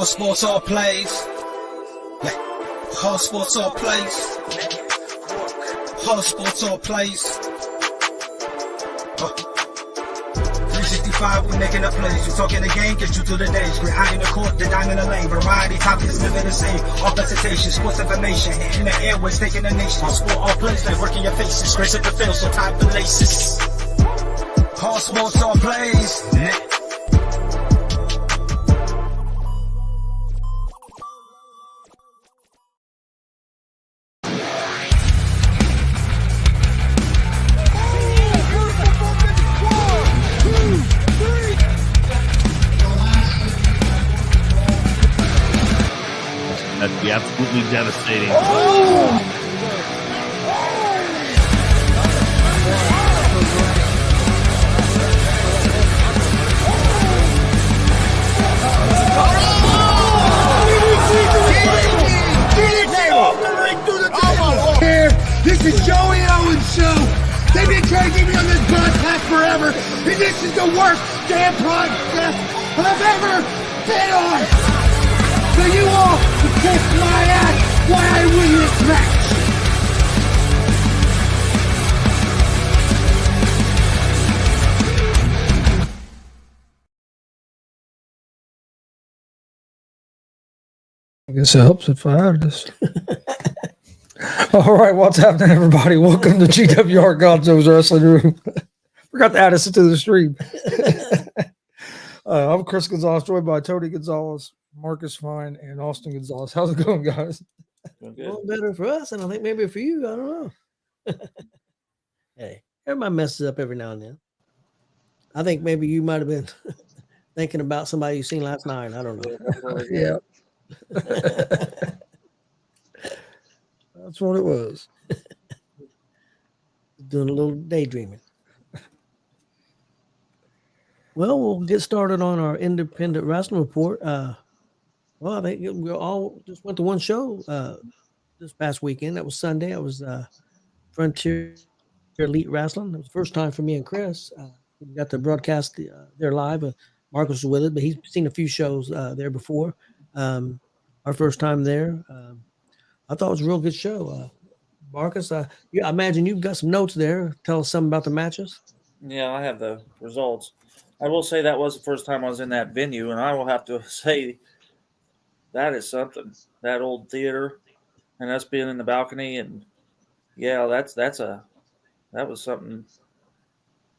Hard sports all plays. Hard sports all plays. Hard sports all plays. 365, we making a place. We talking the game, get you to the days. We're high in the court, the dime in the lane. Variety topics living the same. All presentation, sports information, hitting the airways, taking the nation. Hard sport all plays, like working your faces. Grace at the field, so tie the laces. Hard sports all plays. That'd be absolutely devastating. This is Joey Owens' show. They've been trying to get me on this broadcast forever, and this is the worst damn broadcast I've ever been on. So you all can kiss my ass while I win this match. I guess it helps if I have this. All right, what's happening, everybody? Welcome to GWR Gonzo'S Wrestling Room. Forgot to add us into the stream. I'm Chris Gonzalez, joined by Tony Gonzalez, Marcus Fine, and Austin Gonzalez. How's it going, guys? A little better for us, and I think maybe for you. I don't know. Hey, everybody messes up every now and then. I think maybe you might have been thinking about somebody you seen last night. I don't know. Yeah. That's what it was. Doing a little daydreaming. Well, we'll get started on our independent wrestling report. Well, I think we all just went to one show this past weekend. That was Sunday. It was Frontier Elite Wrestling. It was the first time for me and Chris. We got to broadcast there live. Marcus was with it, but he's seen a few shows there before. Our first time there. I thought it was a real good show. Marcus, I imagine you've got some notes there. Tell us something about the matches. Yeah, I have the results. I will say that was the first time I was in that venue, and I will have to say that is something. That old theater and us being in the balcony, and yeah, that was something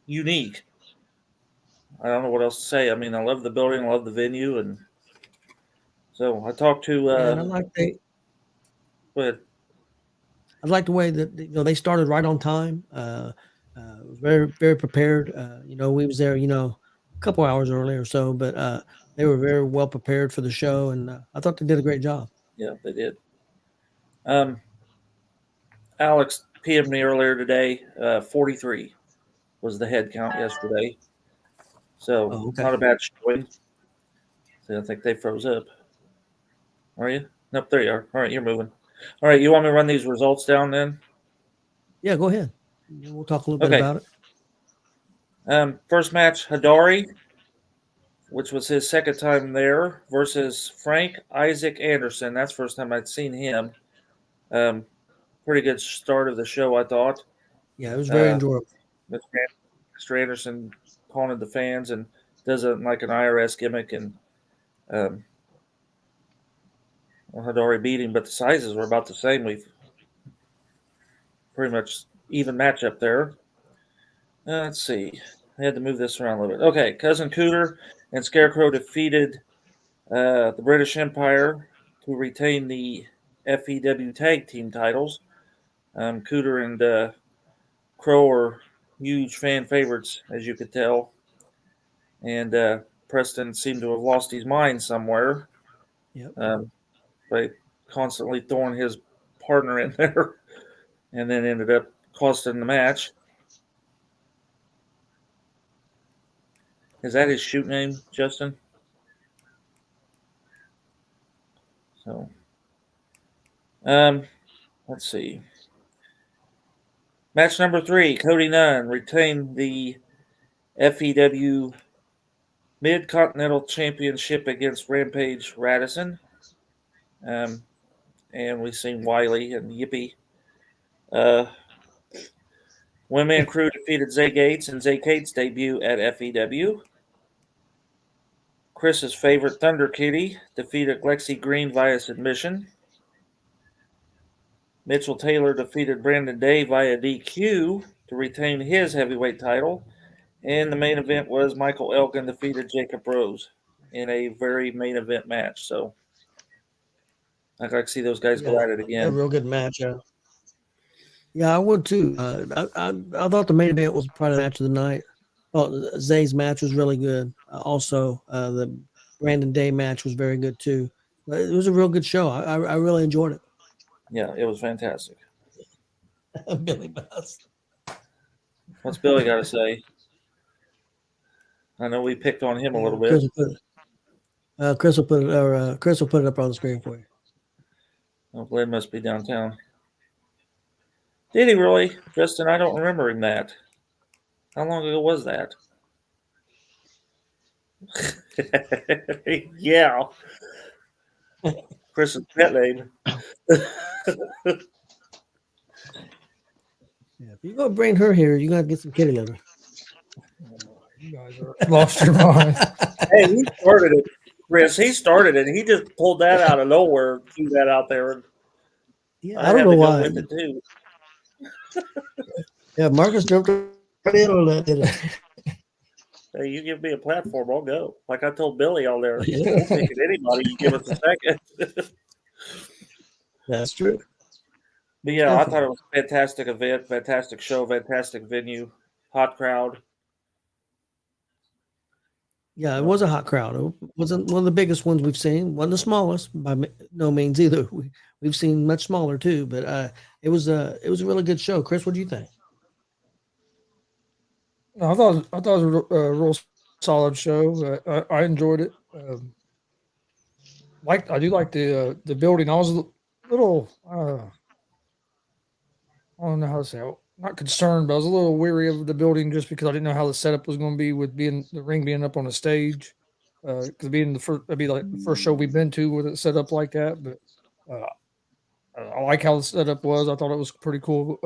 unique. I don't know what else to say. I mean, I love the building, I love the venue, and so I talked to. And I like But I like the way that they started right on time. Very, very prepared. We was there, a couple hours early or so, but they were very well prepared for the show, and I thought they did a great job. Yeah, they did. Alex PM'd me earlier today. 43 was the head count yesterday, so not a bad showing. So I think they froze up. Are you? Nope, there you are. All right, you're moving. All right, you want me to run these results down then? Yeah, go ahead. We'll talk a little bit about it. First match, Hidari, which was his second time there, versus Frank Isaac Anderson. That's the first time I'd seen him. Pretty good start of the show, I thought. Yeah, it was very enjoyable. Mr. Anderson taunted the fans and does it like an IRS gimmick, and Hidari beat him, but the sizes were about the same. We've pretty much even matchup there. Let's see. I had to move this around a little bit. Okay, Cousin Cooter and Scarecrow defeated the British Empire to retain the F.E.W tag team titles. Cooter and Crow are huge fan favorites, as you could tell. And Preston seemed to have lost his mind somewhere. Yep. By constantly throwing his partner in there, and then ended up costing the match. Is that his shoot name, Justin? So, let's see. Match number 3, Cody Nunn retained the F.E.W Mid-Continental Championship against Rampage Radisson. And we've seen Wiley and Yippee. One-Man Crew defeated Zay Gates in Zay Gates' debut at F.E.W. Chris's favorite Thunder Kitty defeated Lexi Green via submission. Mitchell Taylor defeated Brandon Day via DQ to retain his heavyweight title. And the main event was Michael Elgin defeated Jacob Rose in a very main event match. So I'd like to see those guys go at it A again. real good match. Yeah, I would too. I thought the main event was probably the match of the night. Zay's match was really good. Also, the Brandon Day match was very good too. But it was a real good show. I really enjoyed it. Yeah, it was fantastic. Billy Bust. What's Billy got to say? I know we picked on him a little bit. Chris will put it up on the screen for you. Oh, Glenn must be downtown. Did he really? Justin, I don't remember him that. How long ago was that? Yeah. Chris's pet name. Yeah, if you're gonna bring her here, you gotta get some kitty litter. You guys are lost your mind. Hey, he started it, Chris. He started it. He just pulled that out of nowhere, threw that out there. Yeah, I don't know why. With it too. Yeah, Marcus jumped right in on that, didn't he? Hey, you give me a platform, I'll go. Like I told Billy on there, we'll take it anybody. You give us a second. That's true. But yeah, I thought it was a fantastic event, fantastic show, fantastic venue, hot crowd. Yeah, it was a hot crowd. It wasn't one of the biggest ones we've seen. Wasn't the smallest by no means either. We've seen much smaller too, but it was a really good show. Chris, what do you think? No, I thought it was a real solid show. I enjoyed it. I do like the building. I was a little I don't know how to say it. Not concerned, but I was a little weary of the building just because I didn't know how the setup was going to be with being the ring being up on a stage. Because being the first, it'd be like the first show we've been to with it set up like that. But I like how the setup was. I thought it was pretty cool.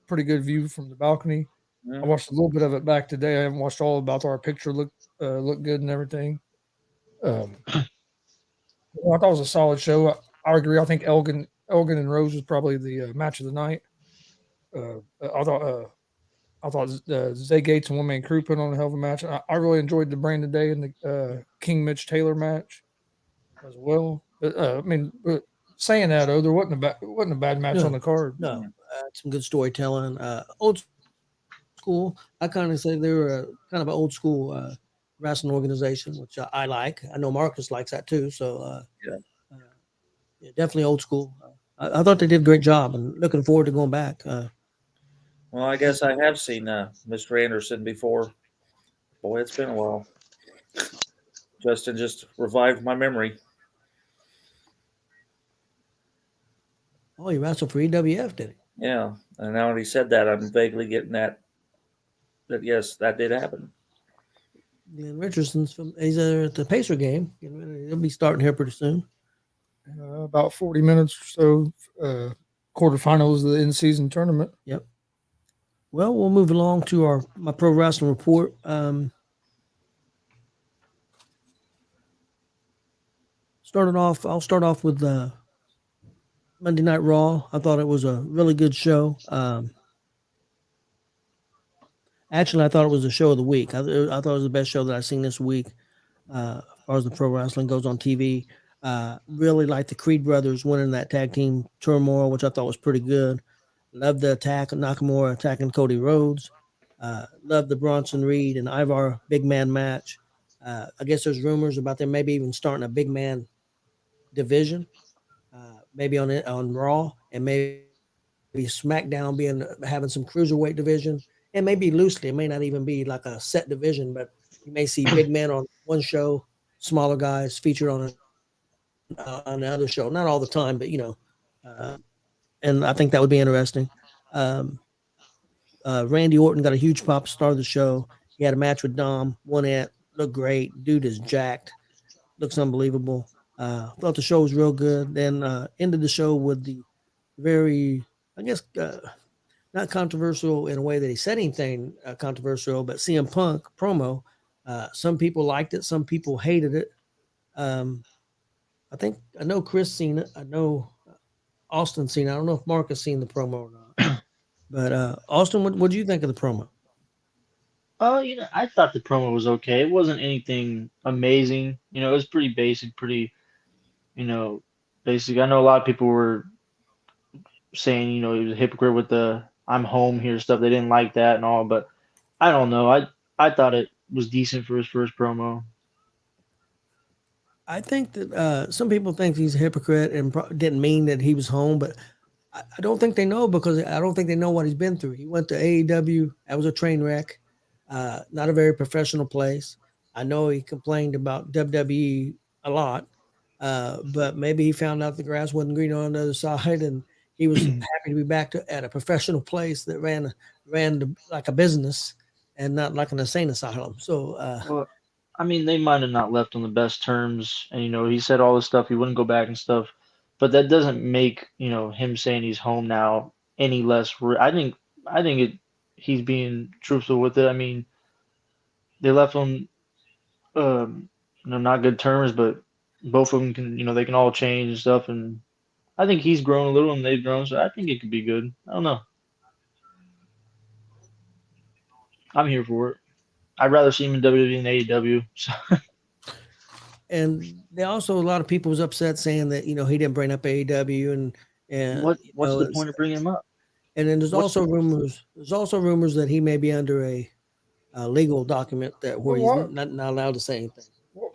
Pretty good view from the balcony. Yeah. I watched a little bit of it back today. I haven't watched all about our picture look good and everything. I thought it was a solid show. I agree. I think Elgin and Rose was probably the match of the night. I thought Zay Gates and One Man Crew put on a hell of a match. I really enjoyed the Brandon Day and the King Mitch Taylor match as well. But saying that though, there wasn't a bad match on the card. No, some good storytelling. Old school. I kind of say they were kind of an old school wrestling organization, which I like. I know Marcus likes that too. So yeah, definitely old school. I thought they did a great job, and looking forward to going back. Well, I guess I have seen Mr. Anderson before. Boy, it's been a while. Justin just revived my memory. Oh, he wrestled for EWF, did he? Yeah, and now that he said that, I'm vaguely getting that yes, that did happen. Glenn Richardson's he's at the Pacer game. He'll be starting here pretty soon. About 40 minutes or so. Quarterfinals of the in-season tournament. Yep. Well, we'll move along to my pro wrestling report. I'll start off with Monday Night Raw. I thought it was a really good show. Actually, I thought it was the show of the week. I thought it was the best show that I've seen this week as far as the pro wrestling goes on TV. Really liked the Creed brothers winning that tag team turmoil, which I thought was pretty good. Loved the attack of Nakamura attacking Cody Rhodes. Loved the Bronson Reed and Ivar big man match. I guess there's rumors about them maybe even starting a big man division, maybe on Raw, and maybe SmackDown having some cruiserweight division, and maybe loosely. It may not even be like a set division, but you may see big men on one show, smaller guys featured on another show. Not all the time, but and I think that would be interesting. Randy Orton got a huge pop, started the show. He had a match with Dom, won it, looked great. Dude is jacked. Looks unbelievable. Thought the show was real good. Then ended the show with the very, I guess, not controversial in a way that he said anything controversial, but CM Punk promo. Some people liked it. Some people hated it. Um, I know Chris seen it. I know Austin seen it. I don't know if Mark has seen the promo or not. But Austin, what do you think of the promo? I thought the promo was okay. It wasn't anything amazing. It was pretty basic, pretty, you know, basic. I know a lot of people were saying, he was a hypocrite with the "I'm home here" stuff. They didn't like that and all, but I don't know. I thought it was decent for his first promo. I think that some people think he's a hypocrite and didn't mean that he was home, but I don't think they know because I don't think they know what he's been through. He went to AEW. That was a train wreck. Not a very professional place. I know he complained about WWE a lot, but maybe he found out the grass wasn't green on the other side, and he was happy to be back at a professional place that ran like a business and not like an insane asylum. So Well, I mean, they might have not left on the best terms, and he said all this stuff. He wouldn't go back and stuff, but that doesn't make him saying he's home now any less. I think he's being truthful with it. I mean, they left on not good terms, but both of them can they can all change and stuff, and I think he's grown a little and they've grown, so I think it could be good. I don't know. I'm here for it. I'd rather see him in WWE than AEW. So. and they also a lot of people was upset saying that he didn't bring up AEW and What's the point of bringing him up? And then there's also rumors. There's also rumors that he may be under a legal document where he's not allowed to say anything.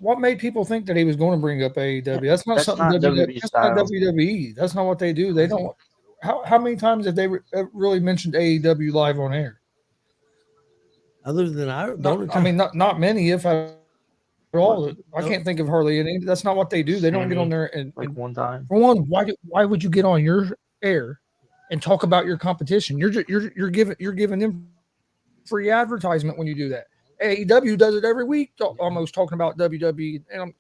What made people think that he was going to bring up AEW? That's not something WWE. That's not WWE. That's not what they do. They don't. How many times have they really mentioned AEW live on air? Other than not many, if at all. I can't think of hardly any. That's not what they do. They don't get on there and one time. For one, why would you get on your air and talk about your competition? You're giving them free advertisement when you do that. AEW does it every week, almost talking about WWE, and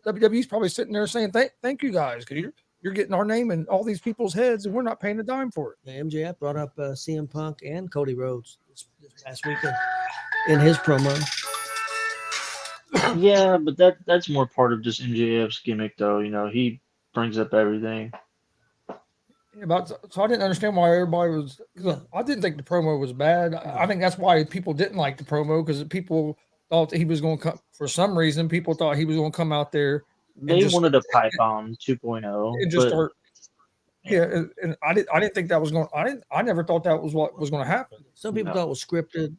WWE's probably sitting there saying, "Thank you guys, because you're getting our name in all these people's heads, and we're not paying a dime for it." The MJF brought up CM Punk and Cody Rhodes this past weekend in his promo. Yeah, but that's more part of just MJF's gimmick, though. He brings up everything. Yeah, so I didn't understand why everybody was. I didn't think the promo was bad. I think that's why people didn't like the promo, because people thought that he was going to come. For some reason, people thought he was going to come out there. They wanted a pipe bomb 2.0 and just start. Yeah, and I didn't think that was going. I never thought that was what was going to happen. Some people thought it was scripted.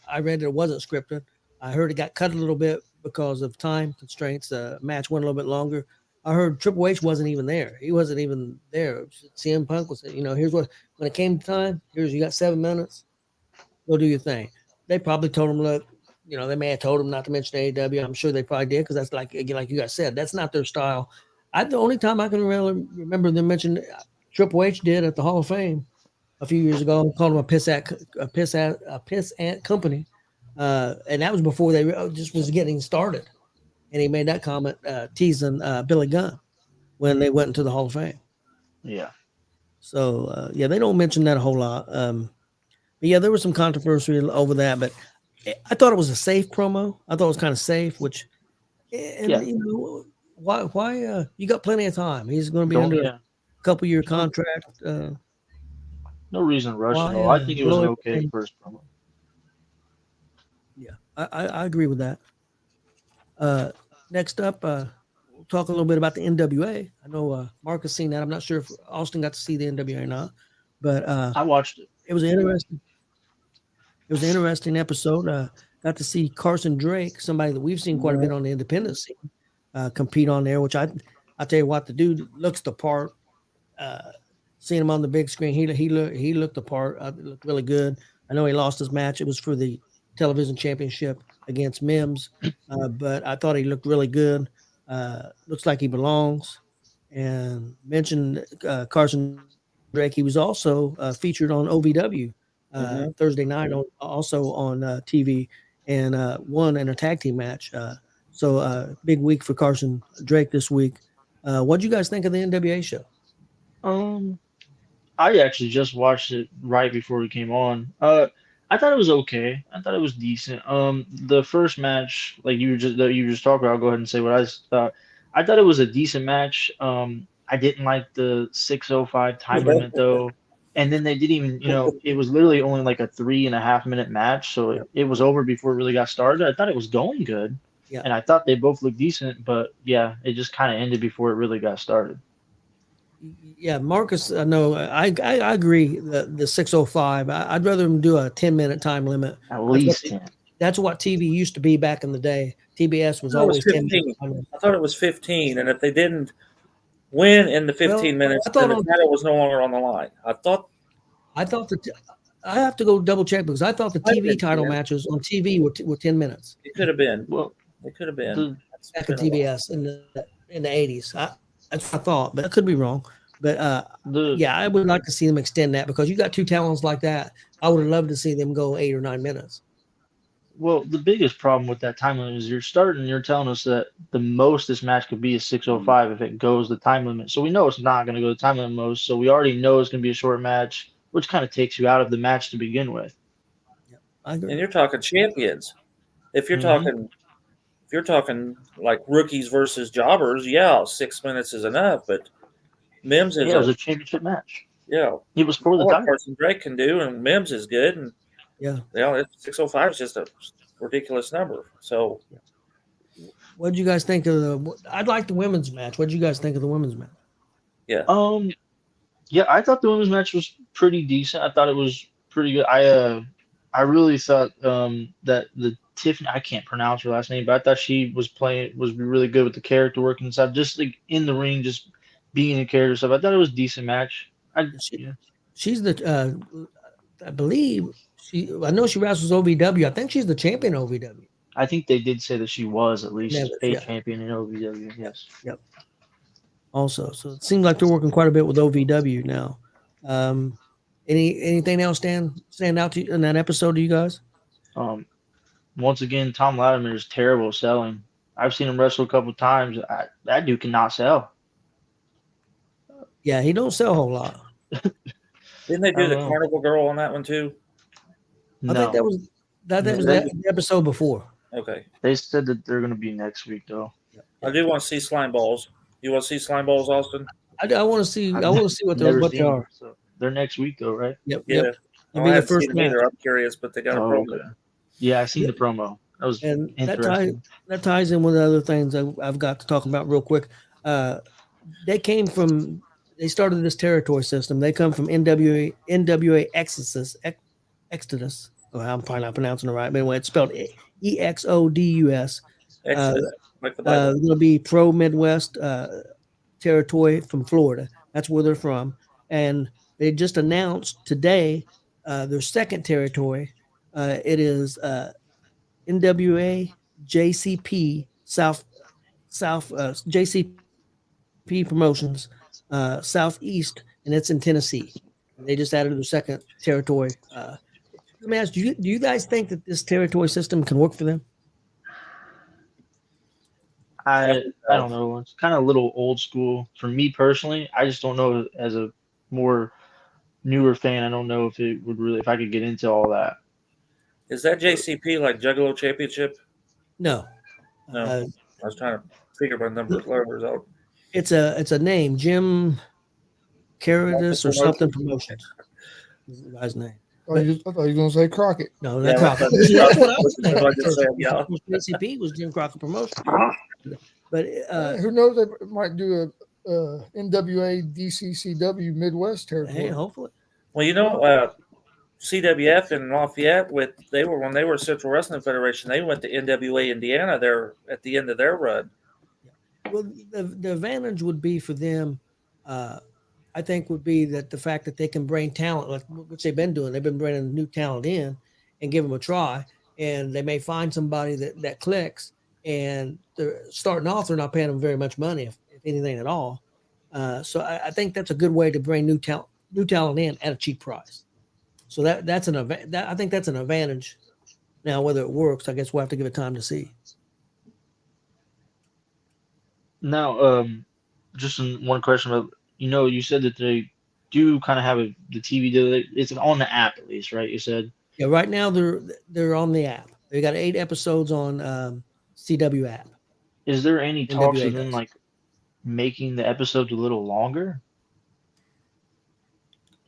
I read it wasn't scripted. I heard it got cut a little bit because of time constraints. The match went a little bit longer. I heard Triple H wasn't even there. He wasn't even there. CM Punk was, here's when it came to time, you got 7 minutes. Go do your thing. They probably told him, look, they may have told him not to mention AEW. I'm sure they probably did, because that's like you guys said, that's not their style. The only time I can really remember them mentioning Triple H did at the Hall of Fame a few years ago, called him a piss ant company. And that was before they just was getting started. And he made that comment teasing Billy Gunn when they went into the Hall of Fame. Yeah. So, they don't mention that a whole lot. But yeah, there was some controversy over that. But I thought it was a safe promo. I thought it was kind of safe, which, why you got plenty of time. He's going to be under a couple-year contract. No reason to rush it all. I think it was an okay first promo. Yeah, I agree with that. Next up, we'll talk a little bit about the NWA. I know Mark has seen that. I'm not sure if Austin got to see the NWA or not, but I watched it. It was interesting. It was an interesting episode. Got to see Carson Drake, somebody that we've seen quite a bit on the independent scene, compete on there. Which I tell you what, the dude looks the part. Seeing him on the big screen, he looked the part. Looked really good. I know he lost his match. It was for the television championship against Mims, but I thought he looked really good. Looks like he belongs. And mentioned Carson Drake. He was also featured on OVW Thursday night, also on TV, and won in a tag team match. So big week for Carson Drake this week. What do you guys think of the NWA show? I actually just watched it right before we came on. I thought it was okay. I thought it was decent. The first match, like you were just talking about, I'll go ahead and say what I thought. I thought it was a decent match. I didn't like the 6:05 time limit though. And then they didn't even, it was literally only like a 3.5 minute match, so it was over before it really got started. I thought it was going good, Yeah. and I thought they both looked decent, but yeah, it just kind of ended before it really got started. Yeah, Marcus. No, I agree. The 6:05. I'd rather them do a 10-minute time limit. At least 10. That's what TV used to be back in the day. TBS was I thought it was always 10 15. minutes. Time limit. I thought it was 15, and if they didn't win in the 15 minutes, I thought then the title was no longer on the line. I thought that I have to go double check because I thought the TV title matches on TV were 10 minutes it could have been. Well, It could have been. back in TBS in the 80s. That's what I thought, but I could be wrong. But yeah, I would like to see them extend that because you got two talents like that. I would love to see them go 8 or 9 minutes. Well, the biggest problem with that time limit is you're telling us that the most this match could be is 6:05 if it goes the time limit. So we know it's not going to go the time limit most. So we already know it's going to be a short match, which kind of takes you out of the match to begin with. I agree. And you're talking champions. If you're Mhm. talking like rookies versus jobbers, yeah, 6 minutes is enough. But Mims is Yeah, it was a championship match. It was for the what title. Carson Drake can do, and Mims is good, and Yeah. 6:05 is just a ridiculous number. So What did you guys think of I'd like the women's match. What did you guys think of the women's match? yeah, Yeah, I thought the women's match was pretty decent. I thought it was pretty good. I really thought that the Tiffany, I can't pronounce her last name, but I thought she was really good with the character work and stuff, just like in the ring, just being a character stuff. I thought it was a decent match. She's the I believe I know she wrestles OVW. I think she's the champion of OVW. I think they did say that she was at least a Yeah. champion in OVW. Yes. Yep. Also, so it seems like they're working quite a bit with OVW now. Anything else stand out to you in that episode to you guys? Once again, Tom Latimer is terrible selling. I've seen him wrestle a couple of times. That dude cannot sell. Yeah, he don't sell a whole lot. didn't they do I the don't know. Carnival Girl on that one too? I think that was the episode before. Okay, They said that they're going to be next week though. I do want to see Slime Balls. You want to see Slime Balls, Austin? I want to see. I want to see what Never they seen them, are. so they're next week though, right? Yep. Yeah, Yep. I It'll be the haven't first seen them match. either. I'm curious, but they got a Oh, promo. okay. Yeah, I seen the promo. That was And interesting. that ties in with the other things I've got to talk about real quick. They started this territory system. They come from NWA Exodus. Oh, I'm probably not pronouncing it right, but anyway, it's spelled EXODUS. Excellent. Like the Bible. Going to be pro Midwest territory from Florida. That's where they're from. And they just announced today their second territory. It is NWA JCP South JCP Promotions Southeast, and it's in Tennessee. They just added their second territory. Let me ask, do you guys think that this territory system can work for them? I don't know. It's kind of a little old school for me personally. I just don't know as a more newer fan. I don't know if it would really, if I could get into all that. Is that JCP like Juggalo Championship? No. No. I was trying to figure my letters out. It's a name, Jim Caritas or something promotions. Is the guy's name. I thought you were going to say Crockett. No, that's Yeah, Crockett. that's That's what I was thinking. what I just said, yeah. JCP was Jim Crockett Promotion. But Who knows? They might do a NWA DCCW Midwest territory. hey, hopefully. Well, CWF in Lafayette when they were Central Wrestling Federation, they went to NWA Indiana there at the end of their run. Well, the advantage would be for them, I think, would be that the fact that they can bring talent, like which they've been doing. They've been bringing new talent in and give them a try, and they may find somebody that clicks. And they're starting off, they're not paying them very much money, if anything at all. So I think that's a good way to bring new talent in at a cheap price. So I think that's an advantage Now, whether it works, I guess we'll have to give it time to see. Now, just one question about, you said that they do kind of have the TV deal. It's on the app at least, right? You said. Yeah, right now they're on the app. They got 8 episodes on CW app. Is there any talks NWA of them does. like making the episodes a little longer?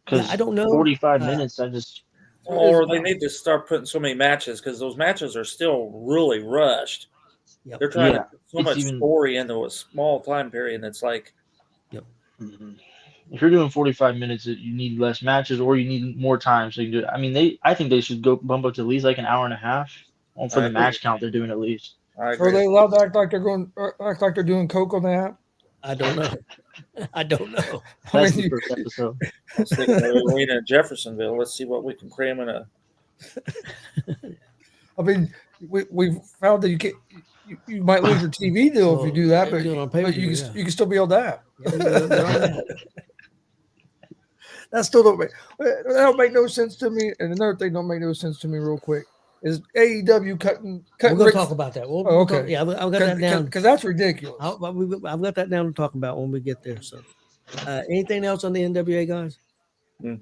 Yeah, Because I don't know. 45 minutes, Or they need to start putting so many matches because those matches are still really rushed. Yep. They're trying Yeah, to put so it's much even- story into a small time period, and it's like, if you're doing 45 minutes, you need less matches or you need more time so you can do it. I mean, I think they should go bump up to at least like an hour and a half for I the agree. match count they're doing at least. I So are agree. they allowed to act like they're doing coke on the app? I don't know. I don't know. I That's mean, the first episode. I was thinking of the arena in Jeffersonville. Let's see what we can cram in a. I mean, we found that you might lose your TV deal if you do that, Well, but, do it on but pay-per-view, you can still be on that. Yeah, they're on that. That still that don't make no sense to me. And another thing don't make no sense to me real quick is AEW cutting. We're going Rick- to talk about that. We'll okay. talk, yeah, I've got that down. Because that's ridiculous. I've got that down to talk about when we get there. So, anything else on the NWA guys? No,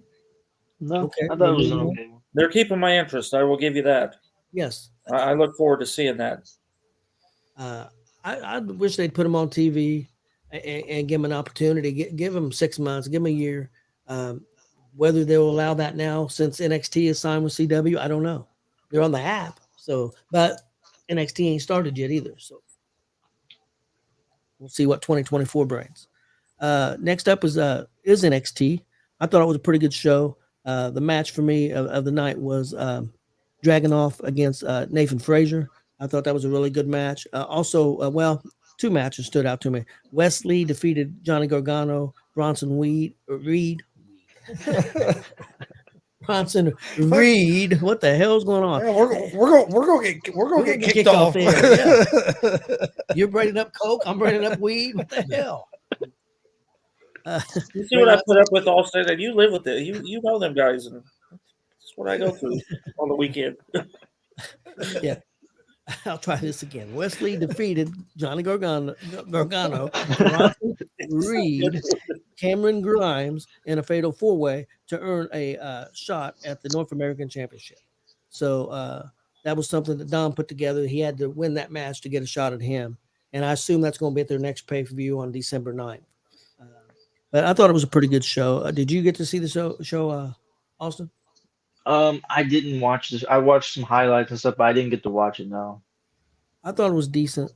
Okay, I thought it was an moving on. okay one. They're keeping my interest. I will give you that. Yes. I look forward to seeing that. I wish they'd put him on TV and give him an opportunity. Give him 6 months, give him a year. Whether they'll allow that now since NXT is signed with CW, I don't know. They're on the app, so but NXT ain't started yet either. So we'll see what 2024 brings. Next up is NXT. I thought it was a pretty good show. The match for me of the night was Dragunov against Nathan Frazier. I thought that was a really good match. Also, 2 matches stood out to me. Wesley defeated Johnny Gargano. Bronson Reed. Bronson Reed. What the hell's going on? Yeah, we're gonna get kicked off. there. Yeah. You're bringing up coke. I'm bringing up weed. What the hell? You see what I put up with all day, and you live with it. You know them guys, and that's what I go through on the weekend. Yeah. I'll try this again. Wesley defeated Johnny Gargano, Bronson Reed, Cameron Grimes in a fatal 4-way to earn a shot at the North American Championship. So that was something that Don put together. He had to win that match to get a shot at him. And I assume that's going to be at their next pay-per-view on December 9th. But I thought it was a pretty good show. Did you get to see the show Austin? I didn't watch this. I watched some highlights and stuff, but I didn't get to watch it. No. I thought it was decent.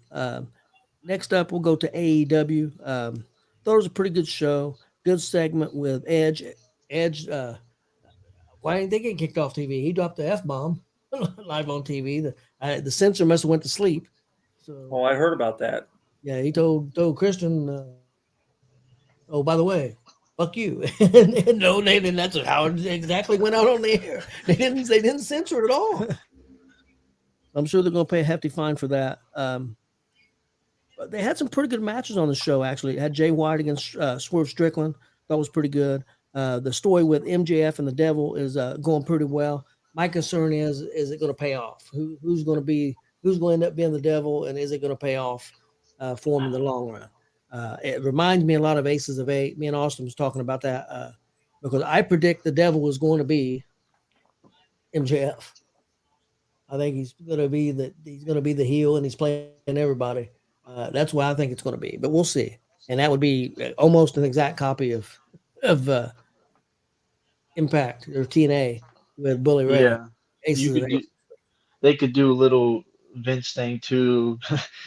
Next up, we'll go to AEW. Thought it was a pretty good show. Good segment with Edge. Why ain't they getting kicked off TV? He dropped the F-bomb live on TV. The censor must have went to sleep. So, Oh, I heard about that. yeah, he told Christian, oh, by the way, fuck you. and no, and that's how it exactly went out on the air. They didn't censor it at all. I'm sure they're going to pay a hefty fine for that. But they had some pretty good matches on the show, actually. It had Jay White against Swerve Strickland. That was pretty good. The story with MJF and the Devil is going pretty well. My concern is it going to pay off? Who's going to end up being the Devil, and is it going to pay off for him in the long run? It reminds me a lot of Aces of 8. Me and Austin was talking about that because I predict the Devil is going to be MJF. I think he's going to be the heel, and he's playing everybody. That's what I think it's going to be, but we'll see. And that would be almost an exact copy of Impact or TNA with Bully Ray. Yeah. They could do a little Vince thing too.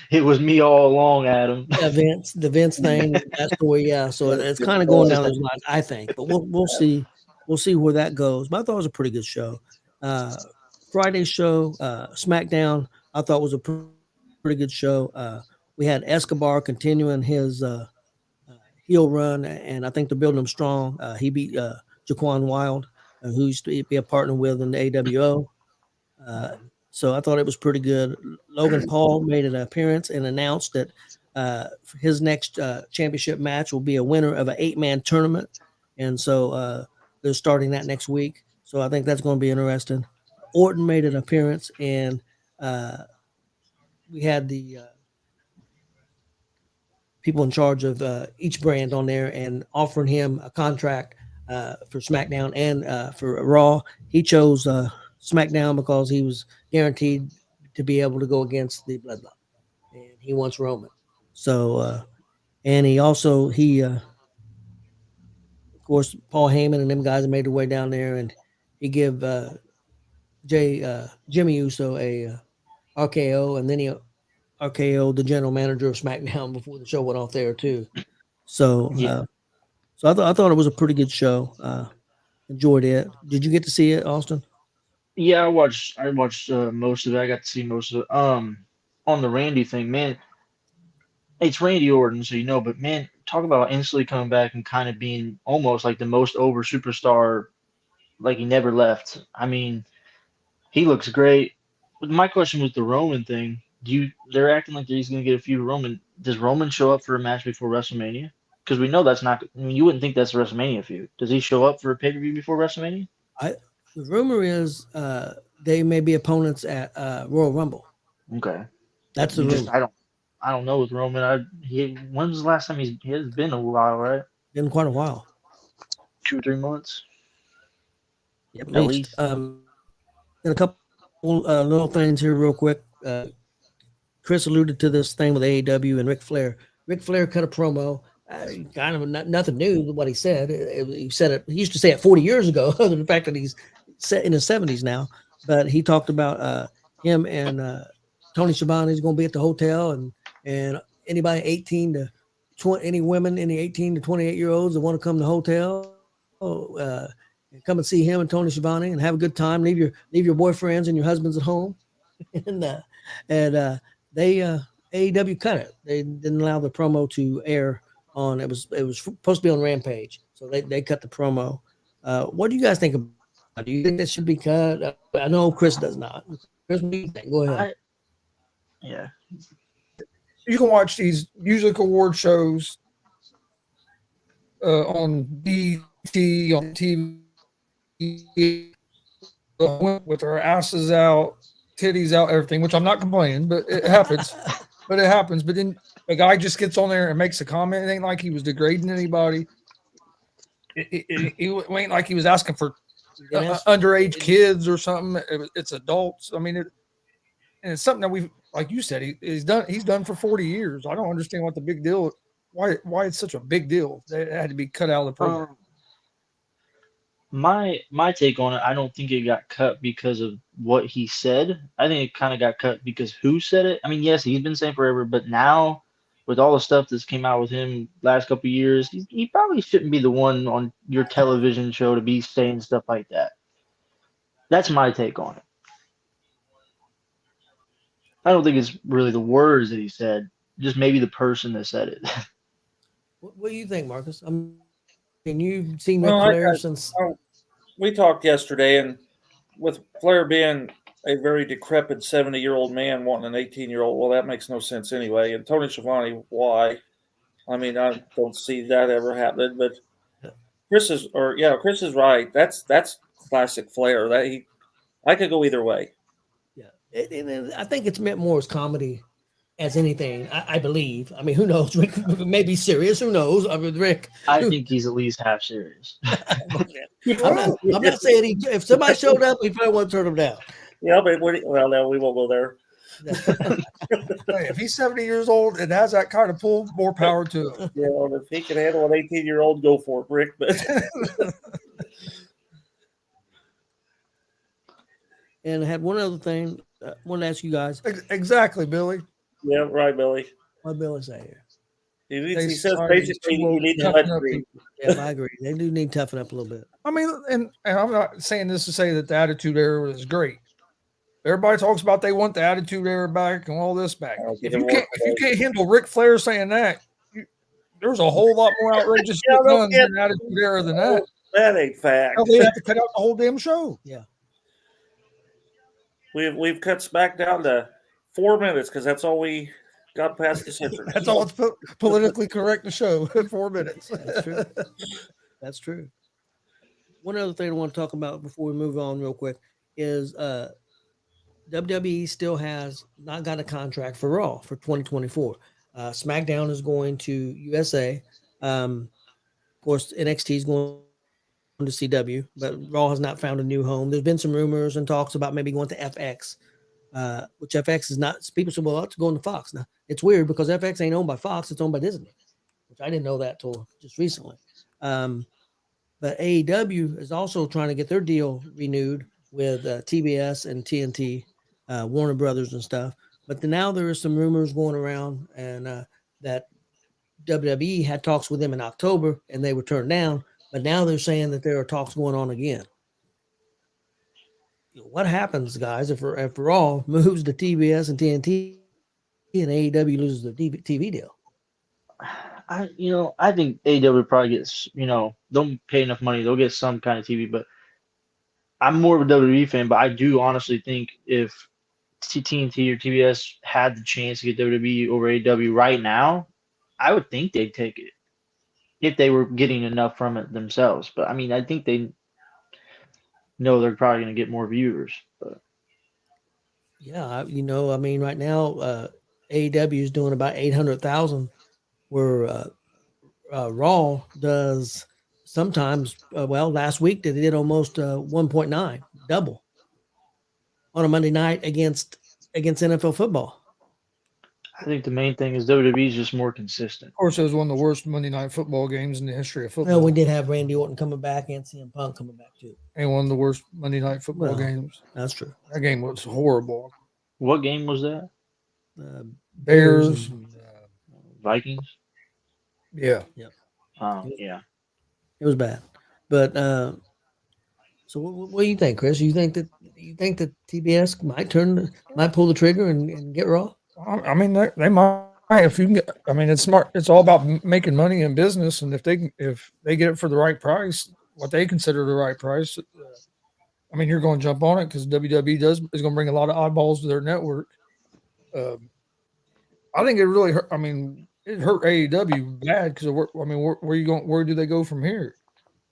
It was me all along, Adam. Yeah, the Vince thing, that story, yeah. So it's kind of going down those lines, I think. But we'll see. We'll see where that goes. But I thought it was a pretty good show. Friday's show, SmackDown, I thought was a pretty good show. We had Escobar continuing his heel run, and I think they're building him strong. He beat Jaquan Wild, who used to be a partner with in the AWO. So I thought it was pretty good. Logan Paul made an appearance and announced that his next championship match will be a winner of an 8-man tournament. And so they're starting that next week. So I think that's going to be interesting. Orton made an appearance, and we had the people in charge of each brand on there and offering him a contract for SmackDown and for Raw. He chose SmackDown because he was guaranteed to be able to go against the Bloodline, and he wants Roman. So, and he also of course, Paul Heyman and them guys made their way down there, and he give Jimmy Uso a RKO, and then he RKO the general manager of SmackDown before the show went off there too. So, Yeah. so I thought it was a pretty good show. Enjoyed it. Did you get to see it, Austin? Yeah, I watched most of it. I got to see most of it. On the Randy thing, man, it's Randy Orton, so but man, talk about instantly coming back and kind of being almost like the most over superstar, like he never left. I mean, he looks great. But my question was the Roman thing. They're acting like he's gonna get a feud with Roman. Does Roman show up for a match before WrestleMania? Because we know that's not. I mean, you wouldn't think that's a WrestleMania feud. Does he show up for a pay-per-view before WrestleMania? The rumor is they may be opponents at Royal Rumble. Okay. That's the rumor. I don't know with Roman. When's the last time he has been a while, right? Been quite a while. 2 or 3 months. Yep, At least. And a couple little things here, real quick. Chris alluded to this thing with AEW and Ric Flair. Ric Flair cut a promo. Kind of nothing new with what he said. He said it. He used to say it 40 years ago. Other than the fact that he's set in his 70s now, but he talked about him and Tony Schiavone is going to be at the hotel, and anybody 18 to 20, any women, any 18 to 28-year-olds that want to come to the hotel, come and see him and Tony Schiavone and have a good time. Leave your boyfriends and your husbands at home, and they AEW cut it. They didn't allow the promo to air on. It was supposed to be on Rampage, so they cut the promo. What do you guys think about it? Do you think that should be cut? I know Chris does not. Chris, what do you think? Go ahead. Yeah. You can watch these music award shows on BT, on TV, with our asses out, titties out, everything, which I'm not complaining, but it happens. But then a guy just gets on there and makes a comment. It ain't like he was degrading anybody. It ain't like he was asking for underage kids or something. It's adults. I mean, and it's something that we've, like you said, he's done for 40 years. I don't understand what the big deal, why it's such a big deal. It had to be cut out of the program. My take on it, I don't think it got cut because of what he said. I think it kind of got cut because who said it. I mean, yes, he's been saying forever, but now with all the stuff that's came out with him last couple of years, he probably shouldn't be the one on your television show to be saying stuff like that. That's my take on it. I don't think it's really the words that he said, just maybe the person that said it. What do you think, Marcus? I mean, you've seen Ric Flair since. We talked yesterday, and with Flair being a very decrepit 70-year-old man wanting an 18-year-old, well, that makes no sense anyway. And Tony Schiavone, why? I mean, I don't see that ever happening. But Chris is right. That's classic Flair. I could go either way. Yeah, and I think it's meant more as comedy as anything. I believe. I mean, who knows? Rick may be serious. Who knows? I mean, Rick. I think he's at least half serious. I'm not saying if somebody showed up, we probably wouldn't turn him down. Yeah, but no, we won't go there. If he's 70 years old and has that kind of pull, more power to him. Yeah, if he can handle an 18-year-old, go for it, Rick. But and I had one other thing I wanted to ask you guys. Exactly, Billy. Yeah, right, Billy. What Billy say here? He says basically you need to let me. Yeah, I agree. They do need to toughen up a little bit. I mean, and I'm not saying this to say that the Attitude Era was great. Everybody talks about they want the Attitude Era back and all this back. If you can't handle Ric Flair saying that, there's a whole lot more outrageous shit done in Attitude Era than that. That ain't fact. They have to cut out the whole damn show. Yeah. We've cut SmackDown to 4 minutes because that's all we got past the censor. That's all it's politically correct to show. 4 minutes. That's true. That's true. One other thing I want to talk about before we move on real quick. is WWE still has not got a contract for Raw for 2024. SmackDown is going to USA. Of course, NXT is going to CW, but Raw has not found a new home. There's been some rumors and talks about maybe going to FX, which FX is not. People say, well, it's going to Fox. Now, it's weird because FX ain't owned by Fox, it's owned by Disney, which I didn't know that till just recently. But AEW is also trying to get their deal renewed with TBS and TNT, Warner Brothers and stuff. But now there is some rumors going around and that WWE had talks with them in October and they were turned down. But now they're saying that there are talks going on again. What happens, guys, if Raw moves to TBS and TNT and AEW loses the TV deal? I think AEW probably gets, don't pay enough money. They'll get some kind of TV, but I'm more of a WWE fan, but I do honestly think if TNT or TBS had the chance to get WWE over AEW right now, I would think they'd take it if they were getting enough from it themselves. But I mean, I think they know they're probably going to get more viewers. But Yeah, I mean, right now AEW is doing about 800,000, where Raw does sometimes. Well, last week they did almost 1.9, double on a Monday night against NFL football. I think the main thing is WWE is just more consistent. Of course, it was one of the worst Monday Night Football games in the history of football. Well, we did have Randy Orton coming back and CM Punk coming back too. And one of the worst Monday Night Football games. That's true. That game was horrible. What game was that? Bears. Vikings? Yeah. Yep. Yeah. It was bad. But so what do you think, Chris? You think that TBS might pull the trigger and get Raw? I mean, they might. If you can get, I mean, it's smart. It's all about making money in business, and if they get it for the right price, what they consider the right price, I mean, you're going to jump on it because WWE is going to bring a lot of eyeballs to their network. I think it really hurt. I mean, it hurt AEW bad because where you going? Where do they go from here?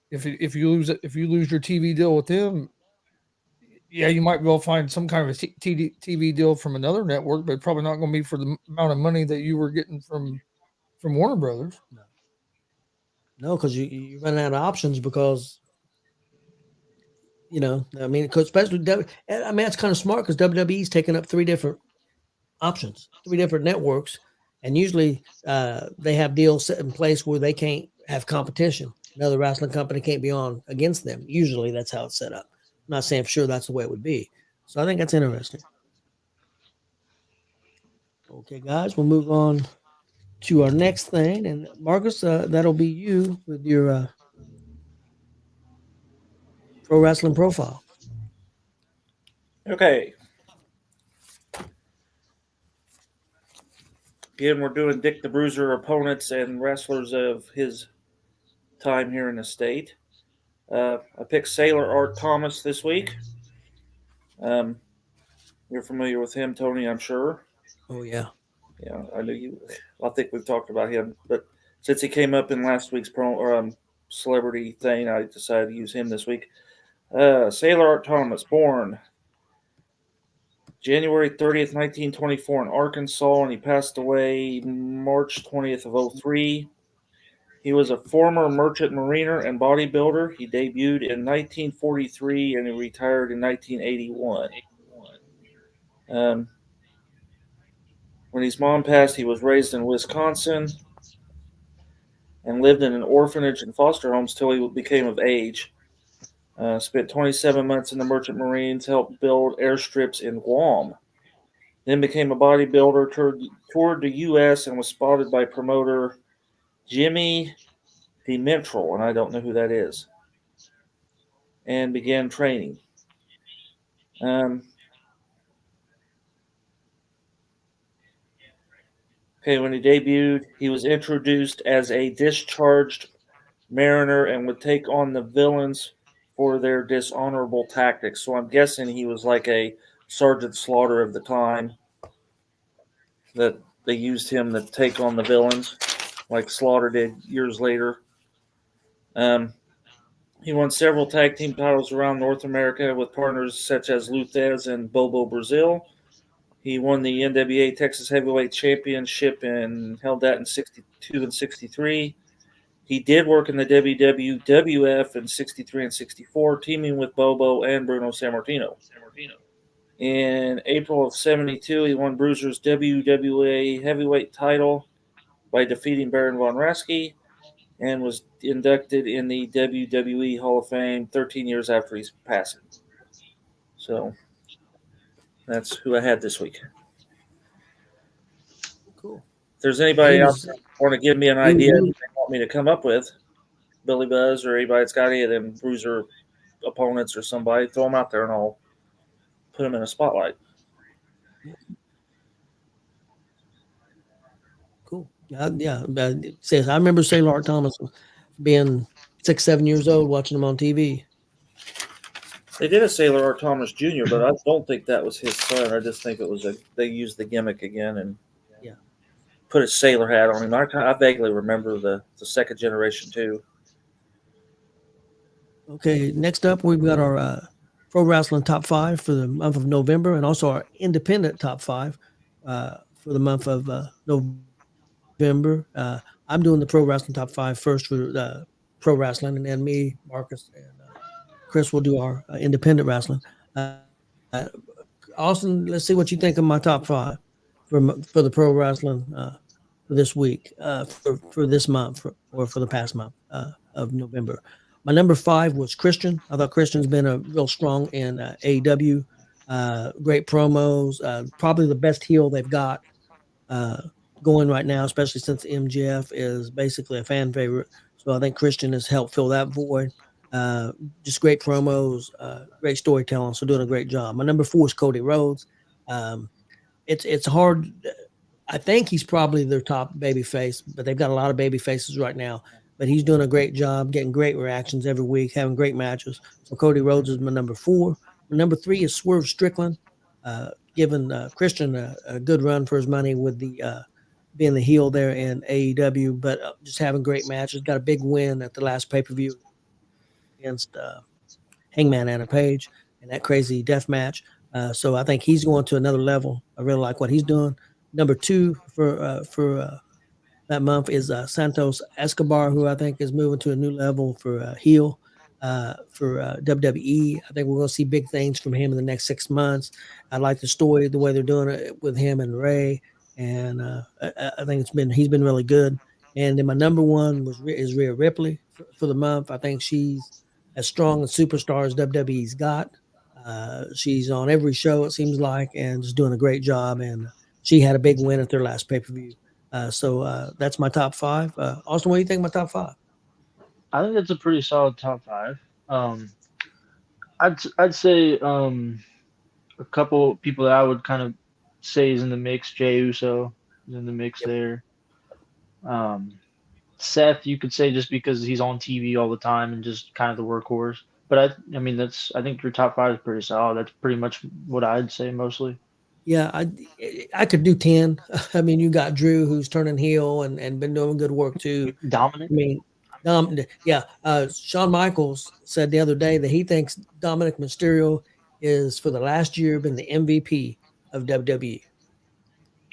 If you lose your TV deal with them, yeah, you might be able to find some kind of a TV deal from another network, but probably not going to be for the amount of money that you were getting from Warner Brothers. No, because you run out of options because, I mean, especially, I mean, that's kind of smart because WWE's taking up 3 different options, 3 different networks, and usually they have deals set in place where they can't have competition. Another wrestling company can't be on against them. Usually that's how it's set up. I'm not saying for sure that's the way it would be. So I think that's interesting. Okay, guys, we'll move on to our next thing. And Marcus, that'll be you with your pro wrestling profile. Okay. Again, we're doing Dick the Bruiser opponents and wrestlers of his time here in the state. I picked Sailor Art Thomas this week. You're familiar with him, Tony, I'm sure. Oh, yeah. Yeah, I knew you. I think we've talked about him, but since he came up in last week's celebrity thing, I decided to use him this week. Sailor Art Thomas, born January 30th, 1924 in Arkansas, and he passed away March 20th of 2003. He was a former merchant mariner and bodybuilder. He debuted in 1943 and he retired in 1981. When his mom passed, he was raised in Wisconsin and lived in an orphanage and foster homes till he became of age. Spent 27 months in the Merchant Marines, helped build airstrips in Guam. Then became a bodybuilder, toured the U.S., and was spotted by promoter Jimmy Dementral, and I don't know who that is, and began training. When he debuted, he was introduced as a discharged mariner and would take on the villains for their dishonorable tactics. So I'm guessing he was like a Sergeant Slaughter of the time, that they used him to take on the villains like Slaughter did years later. He won several tag team titles around North America with partners such as Luthez and Bobo Brazil. He won the NWA Texas Heavyweight Championship and held that in 62 and 63. He did work in the WWF in 63 and 64, teaming with Bobo and Bruno Sammartino. In April of 72, he won Bruiser's WWA Heavyweight title by defeating Baron Von Raschke and was inducted in the WWE Hall of Fame 13 years after his passing. So that's who I had this week. Cool. If there's anybody He out was- there want to give me an he- idea he- that they want me to come up with, Billy Buzz or anybody that's got any of them Bruiser opponents or somebody, throw them out there and I'll put them in a spotlight. Cool. Yeah. Says I remember Sailor Art Thomas being 6, 7 years old watching him on TV. They did a Sailor Art Thomas Jr., but I don't think that was his son. I just think it was they used the gimmick again and Yeah. put a sailor hat on him. I vaguely remember the second generation too. Okay. Next up, we've got our pro wrestling top 5 for the month of November, and also our independent top 5 for the month of November. I'm doing the pro wrestling top 5 first for pro wrestling, and then me, Marcus, and Chris will do our independent wrestling. Austin, let's see what you think of my top 5 for the pro wrestling for this week, for this month, or for the past month of November. My number 5 was Christian. I thought Christian's been a real strong in AEW. Great promos, probably the best heel they've got going right now, especially since MJF is basically a fan favorite. So I think Christian has helped fill that void. Just great promos, great storytelling. So doing a great job. My number 4 is Cody Rhodes. It's hard. I think he's probably their top baby face, but they've got a lot of baby faces right now. But he's doing a great job, getting great reactions every week, having great matches. So Cody Rhodes is my number 4. My number 3 is Swerve Strickland, giving Christian a good run for his money with the being the heel there in AEW, but just having great matches. Got a big win at the last pay-per-view against Hangman Adam Page in that crazy death match. So I think he's going to another level. I really like what he's doing. Number 2 for that month is Santos Escobar, who I think is moving to a new level for heel for WWE. I think we're going to see big things from him in the next 6 months. I like the story, the way they're doing it with him and Ray, and I think he's been really good. And then my number 1 is Rhea Ripley for the month. I think she's as strong a superstar as WWE's got. She's on every show, it seems like, and just doing a great job. And she had a big win at their last pay-per-view. So that's my top 5. Austin, what do you think of my top 5? I think that's a pretty solid top 5. I'd say a couple people that I would kind of say is in the mix. Jey Uso is in the mix there. Seth, you could say just because he's on TV all the time and just kind of the workhorse. But I mean I think your top 5 is pretty solid. That's pretty much what I'd say mostly. Yeah, I could do 10. I mean, you got Drew, who's turning heel and been doing good work too. Dominic. I mean, Shawn Michaels said the other day that he thinks Dominic Mysterio is for the last year been the MVP of WWE.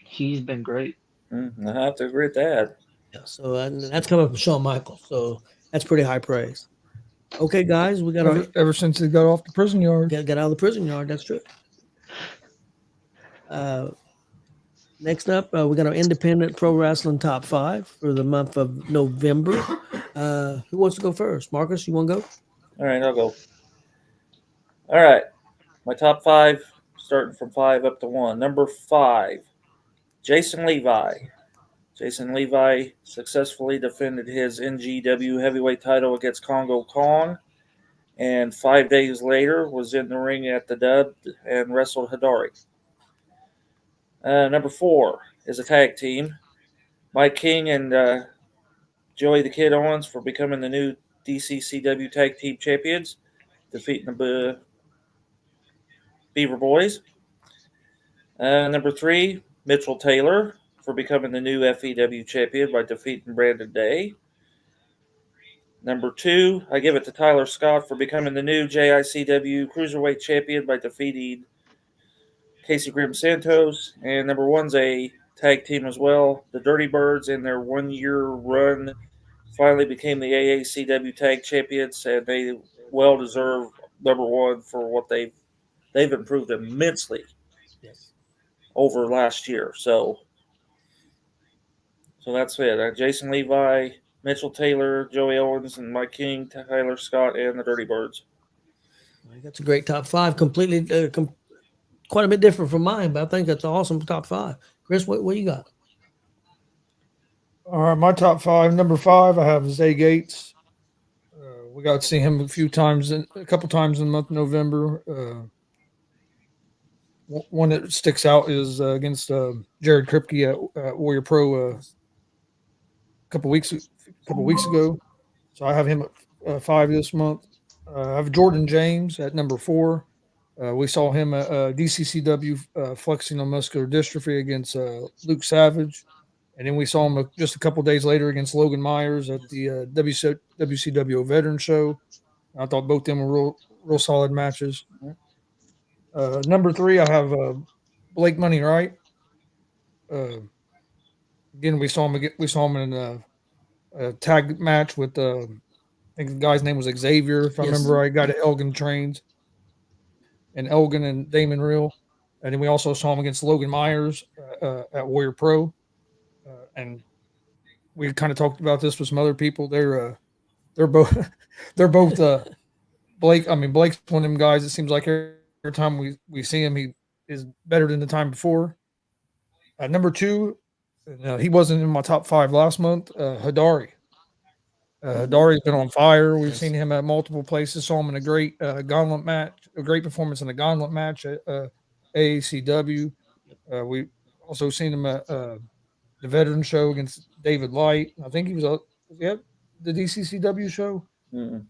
He's been great. I have to agree with that. Yeah, so and that's coming from Shawn Michaels. So that's pretty high praise. Okay, guys, we got Ever since he got off the prison yard. got out of the prison yard. That's true. Next up, we got our independent pro wrestling top 5 for the month of November. Who wants to go first? Marcus, you want to go? All right, I'll go. All right, my top 5, starting from 5 up to 1. Number 5, Jason Levi. Jason Levi successfully defended his NGW heavyweight title against Congo Kong, and 5 days later was in the ring at the Dub and wrestled Hidari. Number 4 is a tag team. Mike King and Joey the Kid Owens for becoming the new DCCW Tag Team Champions, defeating the Beaver Boys. Number 3, Mitchell Taylor for becoming the new F.E.W champion by defeating Brandon Day. Number 2, I give it to Tyler Scott for becoming the new JICW Cruiserweight Champion by defeating Casey Grim Santos. And number 1's a tag team as well. The Dirty Birds, in their 1-year run, finally became the AACW Tag Champions, and they well deserve number 1 for what they've improved immensely Yes. over last year. So that's it. Jason Levi, Mitchell Taylor, Joey Owens, and Mike King, Tyler Scott, and the Dirty Birds. That's a great top 5. Completely, quite a bit different from mine, but I think that's an awesome top 5. Chris, what you got? All right, my top 5. Number 5, I have Zay Gates. We got to see him a couple times in the month of November. One that sticks out is against Jared Kripke at Warrior Pro a couple weeks ago. So I have him at 5 this month. I have Jordan James at number 4. We saw him at DCCW flexing on muscular dystrophy against Luke Savage. And then we saw him just a couple days later against Logan Myers at the WCW Veteran Show. I thought both of them were real solid matches. Number 3, I have Blake Money Wright. Again, we saw him in a tag match with I think the guy's name was Xavier, if I remember right. Got Elgin trains, and Elgin and Damon Real, and then we also saw him against Logan Myers at Warrior Pro, and we kind of talked about this with some other people. They're both Blake. I mean, Blake's one of them guys. It seems like every time we see him, he is better than the time before. Number 2, he wasn't in my top 5 last month. Hidari. Hidari's been on fire. We've seen him at multiple places. Saw him in a great gauntlet match, a great performance in a gauntlet match at AACW. We also seen him at the Veteran Show against David Light. I think he was at the DCCW show. Mm-mm.